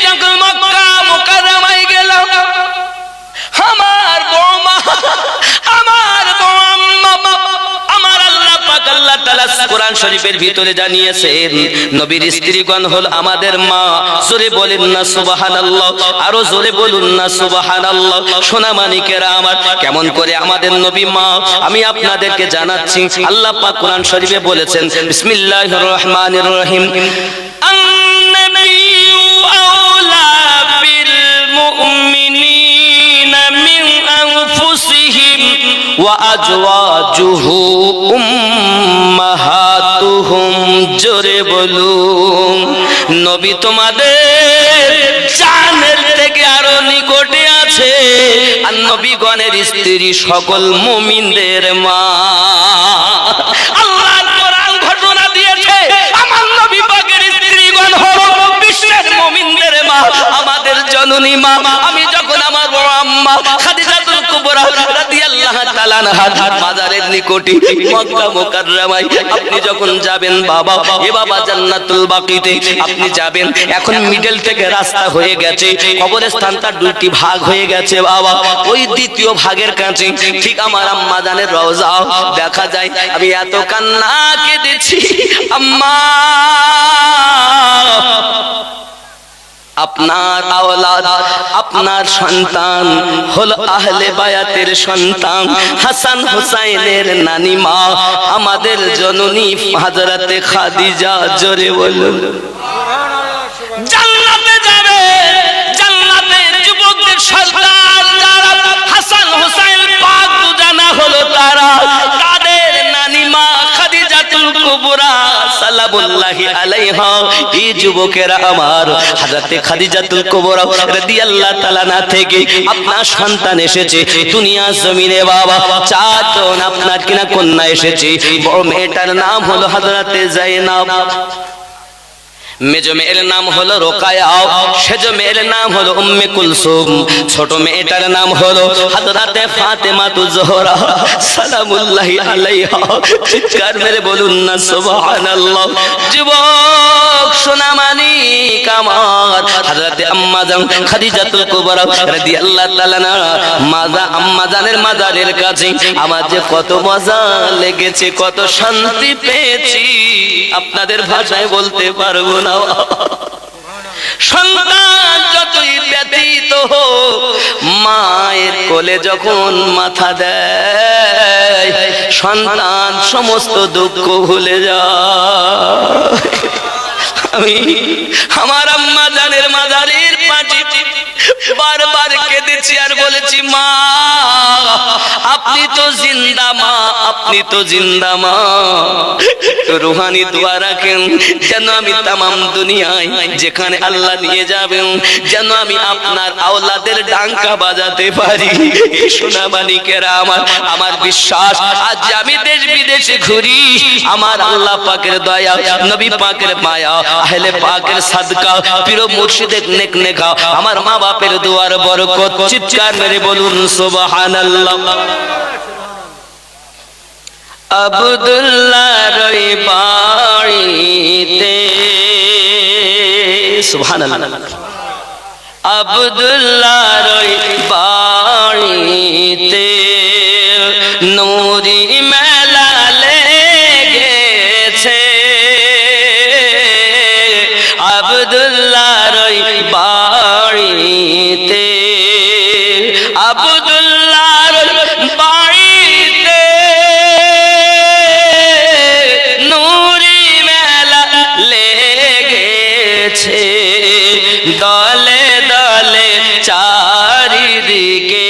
যখন মক্কা মুকাররমায় গেলাম, আমার বড় মা, আমার বড় আম্মা, আমার আল্লাহ পাক আল্লাহ তাআলা কোরআন শরীফের ভিতরে জানিয়েছেন নবীর স্ত্রীগণ হল আমাদের মা। জোরে বলেন না সুবহানাল্লাহ, আরো জোরে বলুন না সুবহানাল্লাহ। সোনা মানিকেরা আমার, কেমন করে আমাদের নবী মা আমি আপনাদেরকে জানাচ্ছি। আল্লাহ পাক কোরআন শরীফে বলেছেন, বিসমিল্লাহির রহমানির রহিম, আন-নাবিয়্যু আওলা বিল মুমিনিনা মিন আনফুসিহিম ওয়া আজওয়াজুহু উম্মাহাতুহুম। জোরে বলুন, নবী তোমাদের জানের থেকে আরো নিকটে আছে, আর নবীগণের স্ত্রী সকল মুমিনদের মা। আল্লাহর কোরআন ঘোষণা দিয়েছে আমার নবী পাকের স্ত্রীগণ হলো বিশ্বের মুমিনদের মা, আমাদের জননী মা। আমি যখন আমার বড় আম্মা খাদিজাতুল কুবরা রাদিয়াল্লাহু তাআলা আনহা মাজারের নিকটে মক্কা মুকাররমায় আপনি যখন যাবেন বাবা, এ বাবা জান্নাতুল বাকিতে আপনি যাবেন, এখন মিডল থেকে রাস্তা হয়ে গেছে, কবরস্থানটা 2টি ভাগ হয়ে গেছে বাবা। ওই দ্বিতীয় ভাগের কাছে ঠিক আমার আম্মা জানের রওজা দেখা যায়। আমি এত কান্না কেঁদেছি, আম্মা আপনার আওলাদ, আপনার সন্তান হলো আহলে বায়াতের সন্তান, হাসান হুসাইনের নানি মা, আমাদের জননী হযরতে খাদিজা। জোরে বলুন, জান্নাতে যাবে, জান্নাতে যুবকদের সর্দার যারা হাসান হুসাইন পাক দুজানা হলো তারা, তাদের নানি মা খাদিজাতুল কুবরা সালামুল্লাহি আলাইহা। এই যুবকেরা আমার হযরতে খাদিজাতুল কুবরা রাদিয়াল্লাহু তাআলা না থেকে আপনার সন্তান এসেছে দুনিয়া জমিনে বাবা। 4 জন আপনার কিনা কন্যা এসেছে। বড় মেয়েটার নাম হলো হযরতে যায়েনব, মেজো মেয়ের নাম হলো রোকায়া, সেজো মেয়ের নাম হলো উম্মে কুলসুম, ছোট মেয়েটার নাম হলো হযরতে ফাতেমাতুজ জোহরা সালামুল্লাহি আলাইহা। চিৎকার মেরে বলুন না সুবহানাল্লাহ। যুবক সোনা মানিক আমার হযরতে আম্মা জান খাদিজাতুল কুবরা রাদিয়াল্লাহু তাআলা মাজা আম্মা জানের মাজারের কাছে আমার যে কত মজা লেগেছে, কত শান্তি পেয়েছি আপনাদের ভাষায় বলতে পারবো না। সন্তান যতই ব্যথিত হোক, মায়ের কোলে যখন মাথা দেয় সন্তান সমস্ত দুঃখ ভুলে যায়। আমি আমার আম্মা জানের মাজারের পাশে বারবার কেঁদেছি আর বলেছি, মা আপনি তো জিন্দা মা, আপনি তো জিন্দা মা, রুহানি দোয়া রাখেন যেন আমি তামাম দুনিয়ায় যেখানে আল্লাহ নিয়ে যাবেন যেন আমি আপনার আওলাদের ডাঙ্কা বাজাতে পারি। এই সোনা মানিকেরা আমার বিশ্বাস, আজ আমি দেশ বিদেশে ঘুরি, আমার আল্লাহ পাকের দয়া, নবী পাকের মায়া, আহলে পাকের সাদকা, পীর মুর্শিদের নেক নেকা, আমার মা বাপের দোয়ার বরকত, চিৎকার মেরে বলুন সুবহানাল্লাহ। আব্দুল্লাহ রই বাড়িতে, সুবহানাল্লাহ, আব্দুল্লাহ রই বাড়িতে নূরি মেলা লেগেছে, আব্দুল্লাহ রই বাড়িতে, আব্দুল্লাহ রই বাড়িতে নূরি মেলা লেগেছে, দলে দলে চারিদিকে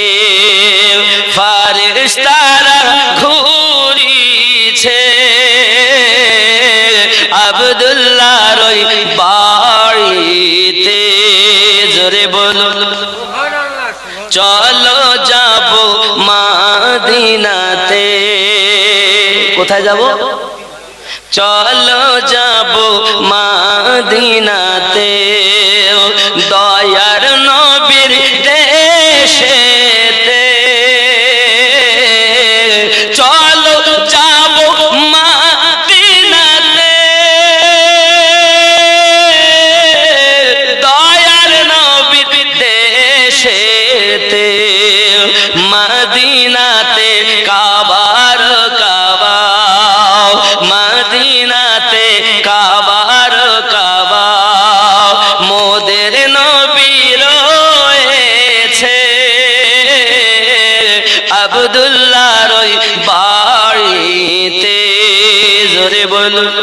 ফারিস্তারা ঘুরিছে, আব্দুল্লাহ রই বাড়িতে, জোরে বলুন চলো যাব মদিনাতে। কোথায় যাব? চলো যাব মদিনাতে, দয়ার নবীর দেশেতে, চলো যাব মদিনাতে, দয়ার নবীর দেশেতে, মদিনাতে কাবার কাবা, মদিনাতে কাবার কাবা, মোদের নবী রয়েছে, আব্দুল্লাহ রই বাড়িতে, জোরে বলুন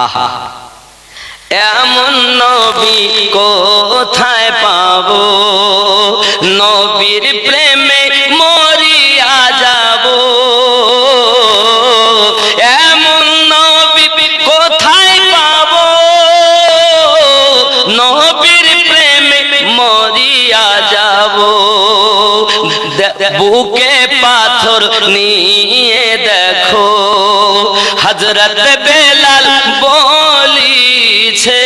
আহা। এমন নবী কোথায় পাবো, নবীর প্রেমে মরিয়া যাব, এমন নবী কোথায় পাবো, নবীর প্রেমে মরিয়া যাব, বুকে পাথর নিয়ে দেখো হযরত বেলাল বলিছে,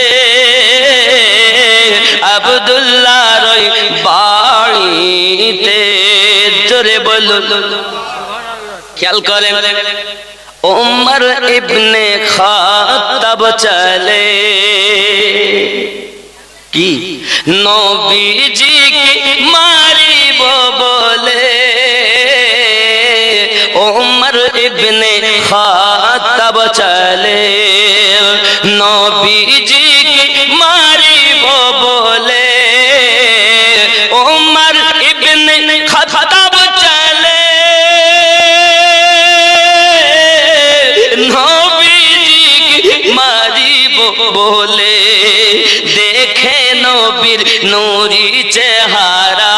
আব্দুল্লাহ রই বাড়িতে, জোরে বলুন খেয়াল করেন, উমর ইবনে খাত্তাব চলে কি নবীজিকে মারিব বলে, উমর ইবনে খাত্তাব চলে নবীজিকে মারিব বলে, উমর ইবনে খাত্তাব চলে নবীজিকে মারিব বলে, দেখে নবীর নূরি চেহারা,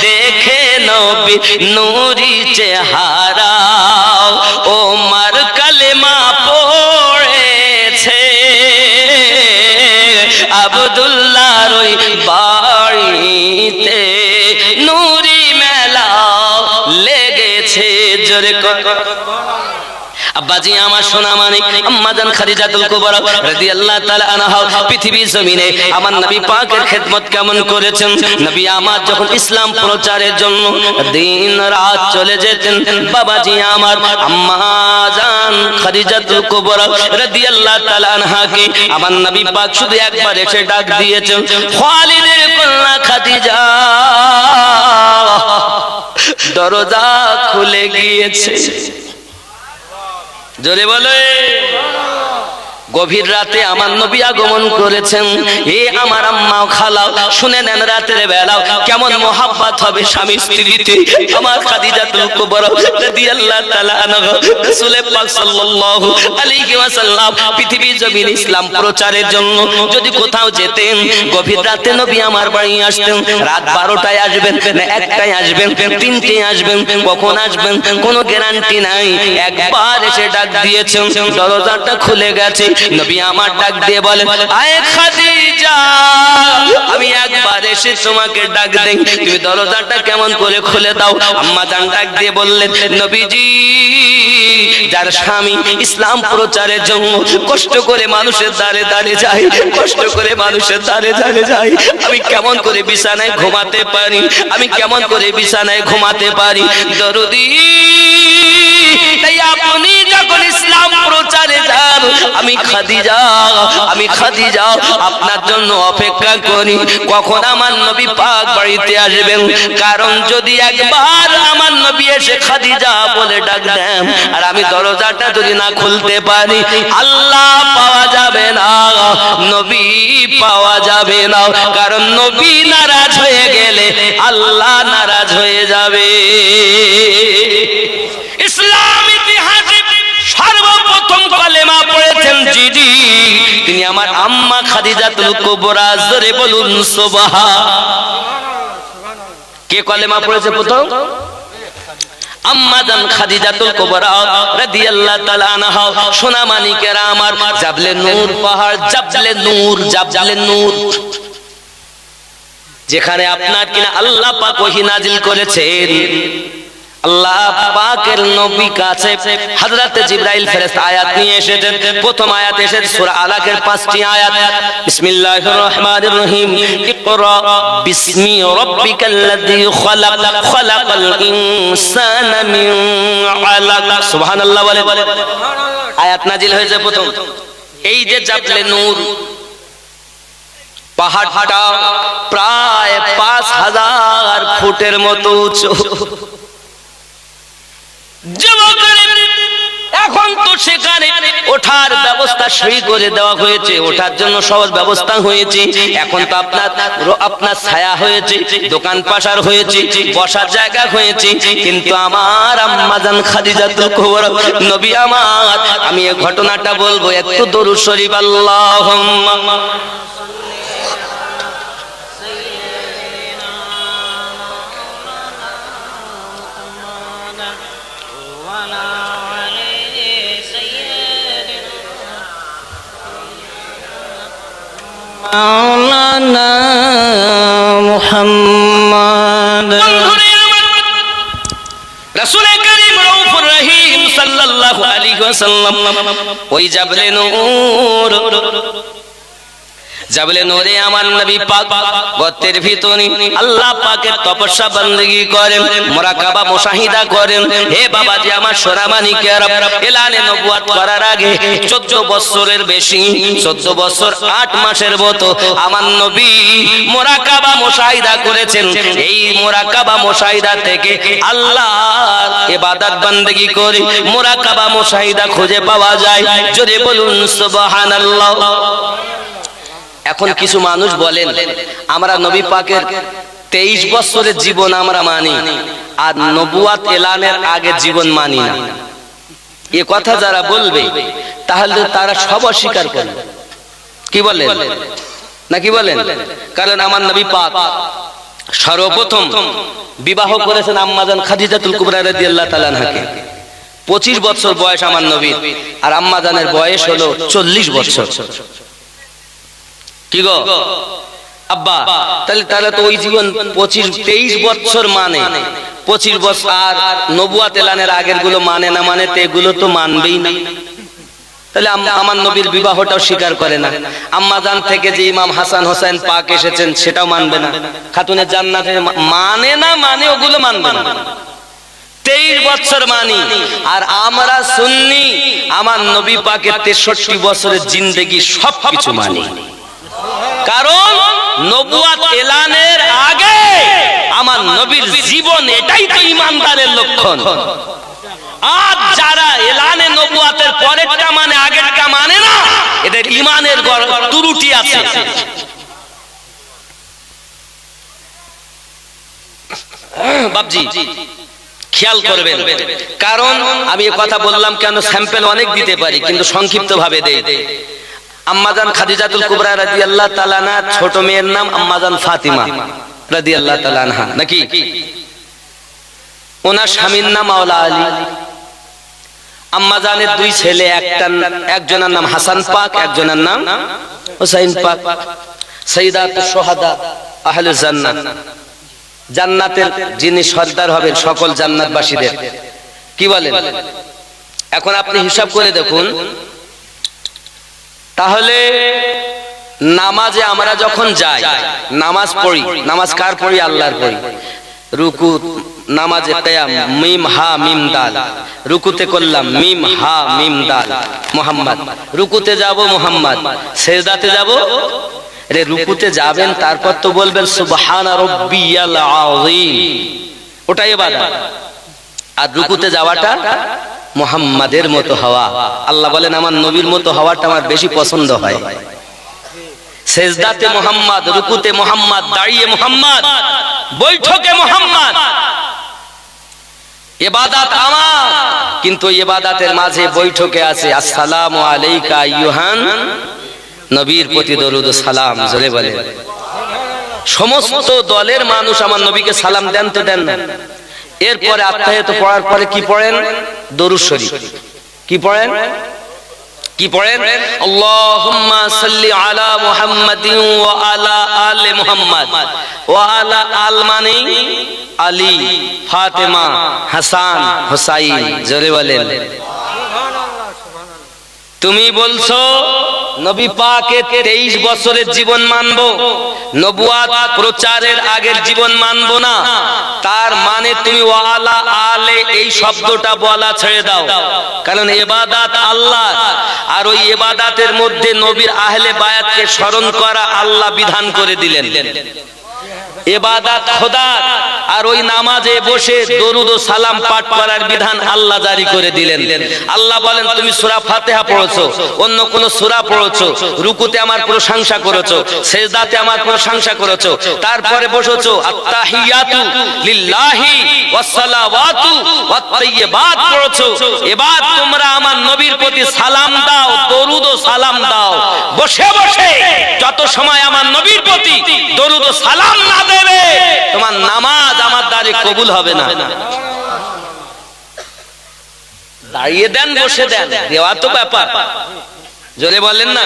দেখে নবীর নূরি চেহারা, ওমর কালেমা পড়েছে, আব্দুল্লাহ রই বাড়িতে নূরি মেলা লেগেছে, জোরে আব্বাজি আমার সোনা মানিক আম্মাজান খাদিজাতুল কুবরা রাদিয়াল্লাহু তাআলা আনহা পৃথিবীর জমিনে আমার নবী পাকের খেদমত কেমন করেছেন। নবী আমার যখন ইসলাম প্রচারের জন্য দিন রাত চলে যেতেন, বাবাজি আমার আম্মাজান খাদিজাতুল কুবরা রাদিয়াল্লাহু তাআলা আনহাকে আমার নবী পাক শুধু একবার এসে ডাক দিয়েছেন, খালিদের কন্যা খাদিজা, দরজা খুলে গিয়েছে, জোরে বলে গভীর রাতে আমার নবী আগমন করেছেন। এ আমার আম্মা খালা শুনে নেন, রাতের বেলা কেমন মোহাব্বত হবে স্বামী স্ত্রীতে। আমার খাদিজাতুল কুবরা রাদিয়াল্লাহু তাআলা আনহা রাসূল পাক সাল্লাল্লাহু আলাইহি ওয়াসাল্লাম পৃথিবীর জমিনে ইসলাম প্রচারের জন্য যদি কোথাও যেতেন, গভীর রাতে নবী আমার বাড়ি আসতেন। রাত 12টায় আসবেন না 1টায় আসবেন, 3টায় আসবেন, কখন আসবেন কোনো গ্যারান্টি নাই। একবার এসে ডাক দিয়েছেন, দরজাটা খুলে গেছে। নবী আমার ডাক দিয়ে বলেন, আয় খাদিজা, আমি একবার এসে তোমাকে ডাক দেই, তুমি দরজাটা কেমন করে খুলে দাও। আম্মা জান ডাক দিয়ে বললেন, নবীজি, যার স্বামী ইসলাম প্রচারের জন্য কষ্ট করে মানুষের দ্বারে দ্বারে যায়, কষ্ট করে মানুষের দ্বারে দ্বারে যায়, আমি কেমন করে বিছানায় ঘুমাতে পারি, আমি কেমন করে বিছানায় ঘুমাতে পারি। দরদি, তাই আপনি যখন ইসলাম প্রচারে যান, আমি খাদিজা আপনার জন্য অপেক্ষা করি কখন আমার নবী পাক বাড়িতে আসবেন। কারণ যদি একবার আমার নবী এসে খাদিজা বলে ডাক দেন আর আমি দরজাটা যদি না খুলতে পারি, আল্লাহ পাওয়া যাবে না, নবী পাওয়া যাবে না। কারণ নবী নারাজ হয়ে গেলে আল্লাহ নারাজ হয়ে যাবে। ইসলাম ইতিহাসে সর্বপ্রথম কালেমা পড়েছেন যিনি, তিনি আমার আম্মা খাদিজাতুল কুবরা। জোরে বলুন সুবহানাল্লাহ। কে কালেমা পড়েছে প্রথম? আম্মা জান খাদিজাতুল কুবরা রাদিয়াল্লাহু তাআলা আনহা। সোনা মানিকেরা আমার, জাবলে নূর পাহাড়, জাবলে নূর, যেখানে আপনার কিনা আল্লাহ পাক ওহী নাজিল করেছেন। আল্লাহ পাকের নবী কাছে হযরত জিবরাইল ফেরেশতা আয়াত নিয়ে এসেছেন। প্রথম আয়াত এসেছে সূরা আলাকের 5টি আয়াত। বিসমিল্লাহির রহমানির রহিম, ইকরা বিসমি রাব্বিকাল্লাযী খালাক, খালাকাল ইনসানা মিন আলাক। সুবহানাল্লাহ বলে আয়াত নাজিল হয়েছে প্রথম। এই যে জাবলে নূর পাহাড়টা প্রায় 5000 ফুটের মতো উঁচু। এখন তো সেখানে ওঠার ব্যবস্থা সিঁড়ি করে দেওয়া হয়েছে, ওঠার জন্য সহজ ব্যবস্থা হয়েছে। এখন তো আপনার ছায়া হয়েছে, দোকান পাশার হয়েছে, বসার জায়গা হয়েছে। কিন্তু আমার আম্মা জান খাদিজাতুল কুবরা নবী আমার, আমি এই ঘটনাটা বলবো, একটু দরুদ শরীফ আল্লাহুম্মা মাওলানা মুহাম্মদ। রাসূল কারীম রউফুর রহিম সাল্লাল্লাহু আলাইহি ওয়াসাল্লাম ওই জাবলে নূরে আমার নবী পাক গর্তের ভিতরে আল্লাহ পাকের তপস্যা বندگی করেন, মুরাকাবা মুশাহিদা করেন। হে বাবাজি আমার সোনা মানিকেরা, এলানে নবুয়ত করার আগে 14 বছরের বেশি, 14 বছর 8 মাসের মতো আমার নবী মুরাকাবা মুশাহিদা করেছেন। এই মুরাকাবা মুশাহিদা থেকে আল্লাহর ইবাদত বندگی করে মুরাকাবা মুশাহিদা খুঁজে পাওয়া যায়। জোরে বলুন সুবহানাল্লাহ। এখন কিছু মানুষ বলেন, আমরা নবী পাকের 23 বছরের জীবন আমরা মানি, আর নবুয়ত এলানের আগে জীবন মানি না। এই কথা যারা বলবে তাহলে তারা সব অস্বীকার করবে। কি বলেন নাকি বলেন? কারণ আমার নবী পাক সর্বপ্রথম বিবাহ করেছেন আম্মা জান খাদিজাতুল কুবরা রাদিয়াল্লাহু তাআলা আনহাকে। 25 বছর বয়স আমার নবীর, আর আম্মা জানের বয়স হলো 40 বছর। কি গো আব্বা, তাহলে তো ওই জীবন 23 বছর মানে 25 বছর, আর নবুয়ত এলানের আগের গুলো মানে না, মানে তো এগুলো তো মানবেই না। তাহলে আমার নবীর বিবাহটাও স্বীকার করে না। আম্মা জান থেকে যে ইমাম হাসান হোসেন পাক এসেছেন সেটাও মানবে না। খাতুনে জান্নাতে মানে না, মানে ওগুলো মানবে না। 23 বছর মানি, আর আমরা সুন্নি আমার নবী পাকের 63 বছরের জিন্দেগি সবকিছু মানি। কারণ নবুয়ত এলানের আগে আমার নবীর জীবন, এটাই তো ঈমানদারের লক্ষণ। আর যারা এলানে নবুয়তের পরেরটা মানে আগেরটা মানে না, এদের ইমানের ত্রুটি আছে। বাপজি খেয়াল করবেন, কারণ আমি এই কথা বললাম কেন, স্যাম্পল অনেক দিতে পারি কিন্তু সংক্ষিপ্ত ভাবে দেই। আম্মাজান খাদিজাতুল কুবরা রাদিয়াল্লাহু তাআলা আনহা, ছোট মেয়ের নাম আম্মাজান ফাতিমা রাদিয়াল্লাহু তাআলা আনহা, নাকি? ওনার স্বামীর নাম মাওলা আলী। আম্মাজানের দুই ছেলে, একজনের নাম হাসান পাক, একজনের নাম হুসাইন পাক। সাইয়্যিদাতুশ শুহাদা আহলুল জান্নাহ, জান্নাতের যিনি সর্দার হবেন সকল জান্নাতবাসীদের, কি বলেন? এখন আপনি হিসাব করে দেখুন, তাহলে নামাজে আমরা যখন যাই, নামাজ পড়ি, নামাজ কার পড়ি? আল্লাহর পড়ি। রুকু, নামাজে কিয়াম, মিম হা মিম দাল, রুকুতে করলাম মিম হা মিম দাল মুহাম্মদ, রুকুতে যাব মুহাম্মদ, সিজদাতে যাব। রে রুকুতে যাবেন, তারপর তো বলবেন সুবহানা রাব্বিয়াল আযীম, ওটাই ইবাদত। আর রুকুতে যাওয়াটা মুহাম্মাদের মতো হওয়া। আল্লাহ বলেন আমার নবীর মতো হওয়াটা আমার বেশি পছন্দ হয়। সিজদাতে মুহাম্মদ, রুকুতে মুহাম্মদ, দাঁড়িয়ে মুহাম্মদ, বৈঠকে মুহাম্মদ, ইবাদত আমার। কিন্তু ইবাদতের মাঝে বৈঠকে আছে আসসালামু আলাইকা আইয়ুহান, নবীর প্রতি দরুদ ও সালাম। জোরে বলেন। সমস্ত দলের মানুষ আমার নবীকে সালাম দেন তো দেন না? এরপরে আত্তাহিয়াত পড়ার পরে কি পড়েন? দরুদ শরীফ। কি পড়েন? কি পড়েন? আল্লাহুম্মা সাল্লি আলা মুহাম্মাদিন ওয়া আলা আলি মুহাম্মাদ। ওয়া আলা আল মানে আলী, ফাতেমা, হাসান, হুসাইন। জোরে বলেন। তুমি বলছো নবী পাকের 23 বছরের জীবন মানবো, নবুয়াত প্রচারের আগের জীবন মানবো না, তার মানে তুমি ওয়ালা আলে এই শব্দটা বলা ছেড়ে দাও। কারণ ইবাদত আল্লাহ, আর ওই ইবাদতের মধ্যে নবীর আহলে বায়াতকে স্মরণ করা আল্লাহ বিধান করে দিলেন। ইবাদত খোদার, আর ওই নামাজে বসে দরুদ ও সালাম পাঠ করার বিধান আল্লাহ জারি করে দিলেন। আল্লাহ বলেন তুমি সূরা ফাতিহা পড়েছো, অন্য কোন সূরা পড়েছো, রুকুতে আমার প্রশংসা করেছো, সিজদাতে আমার প্রশংসা করেছো, তারপরে বসেছো আত্তাহিয়াতু লিল্লাহি ওয়াস সালাওয়াতু ওয়াত তাইয়্যিবাত পড়েছো। এবার তোমরা আমার নবীর প্রতি সালাম দাও, দরুদ ও সালাম দাও। বসে বসে যত সময় আমার নবীর প্রতি দরুদ ও সালাম না দেবে, তোমার নামাজ আমার দ্বারে কবুল হবে না। দাঁড়িয়ে দেন, বসে দেন, দেওয়া তো ব্যাপার। জোরে বলেন না?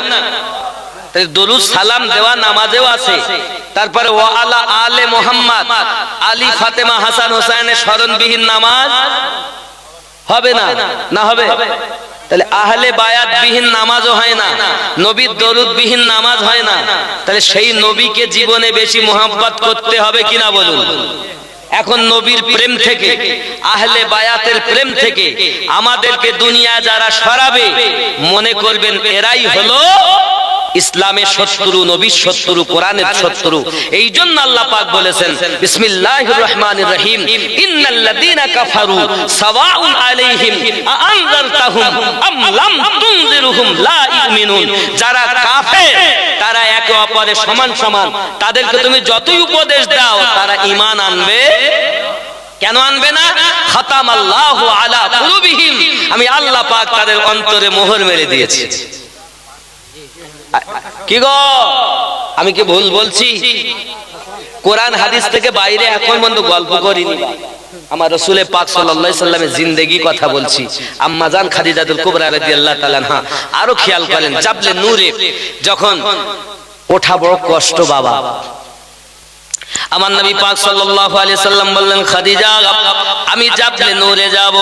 দরুদ সালাম দেওয়া নামাজেও আছে। তারপরে ওয়া আলা আলে মুহাম্মদ, আলী, ফাতেমা, হাসান, হোসেনের স্মরণবিহীন নামাজ হবে না। না হবে? তাহলে আহলে বায়াত বিহীন নামাজও হয় না, নবীর দরুদ বিহীন নামাজ হয় না। তাহলে সেই নবীকে জীবনে বেশি মোহাব্বত করতে হবে কিনা বলুন? এখন নবীর প্রেম থেকে, আহলে বায়াতের প্রেম থেকে আমাদেরকে দুনিয়া যারা সরাবে, মনে করবেন এরাই হলো ইসলামের শত্রু, নবীর শত্রু, কোরআনের শত্রু। এই জন্য আল্লাহ পাক বলেছেন বিসমিল্লাহির রহমানির রহিম, ইন্নাল্লাযীনা কাফারু সাওয়াউন আলাইহিম আআনযারতাহুম আম লাম তুনজিরুহুম লা ইউমিনুন। যারা কাফের তারা একে অপরের সমান সমান, তাদেরকে তুমি যতই উপদেশ দাও তারা ঈমান আনবে। কেন আনবে না? খাতামাল্লাহু আলা কুলুবিহিম, আমি আল্লাহ পাক তাদের অন্তরে মোহর মেরে দিয়েছি। কি গো, আমি কি ভুল বলছি? কোরআন হাদিস থেকে বাইরে এখন পর্যন্ত গল্প করিনি। আমার রাসূল পাক সাল্লাল্লাহু আলাইহি সাল্লামের জিন্দেগি কথা বলছি। আম্মা জান খাদিজাতুল কুবরা রাদিয়াল্লাহু তাআলা আনহা, আরো খেয়াল করেন, জাবলে নূরে যখন ওঠা বড় কষ্ট বাবা। আমার নবী পাক সাল্লাল্লাহু আলাইহি সাল্লাম বললেন, খাদিজা আমি জাবলে নূরে যাব।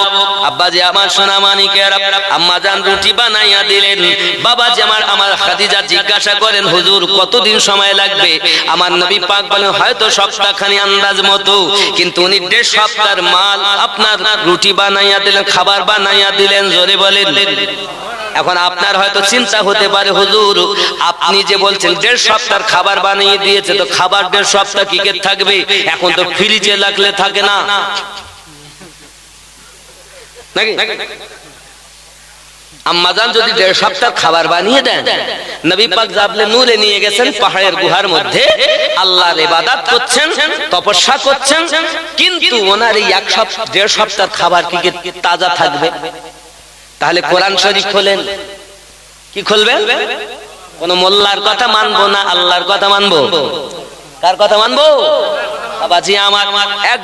আব্বাজি আমার সোনা মানিকেরা, আম্মা জান রুটি বানাইয়া দিলেন। বাবাজি আমার খাদিজা জিজ্ঞাসা করেন, হুজুর কতদিন সময় লাগবে? আমার নবী পাক বলেন, হয়তো সপ্তাহখানি আন্দাজ মতো। কিন্তু উনি 1.5 সপ্তাহের মাল আপনার রুটি বানাইয়া দিলেন, খাবার বানাইয়া দিলেন। জোরে বলেন। এখন আপনার হয়তো চিন্তা হতে পারে, হুজুর আপনি যে বলছেন 1.5 সপ্তাহের খাবার বানিয়ে দিয়েছে, তো খাবার 1.5 সপ্তাহ কি কে থাকবে? এখন তো ফ্রিজে লাগলে থাকে না, নাকি? আম্মাজান যদি 1.5 সপ্তাহ খাবার বানিয়ে দেন, নবী পাক জাবলে নূরে নিয়ে গেছেন পাহাড়ের গুহার মধ্যে, আল্লাহর ইবাদত করছেন, তপস্যা করছেন, কিন্তু ওনার এই 1.5 সপ্তাহ খাবার কি তাজা থাকবে? তাহলে কোরআন শরীফ খোলেন, কি খুলবেন? কোন মোল্লার কথা মানবো না, আল্লাহর কথা মানবো? কার কথা মানবো? বাবাজি আমার, এক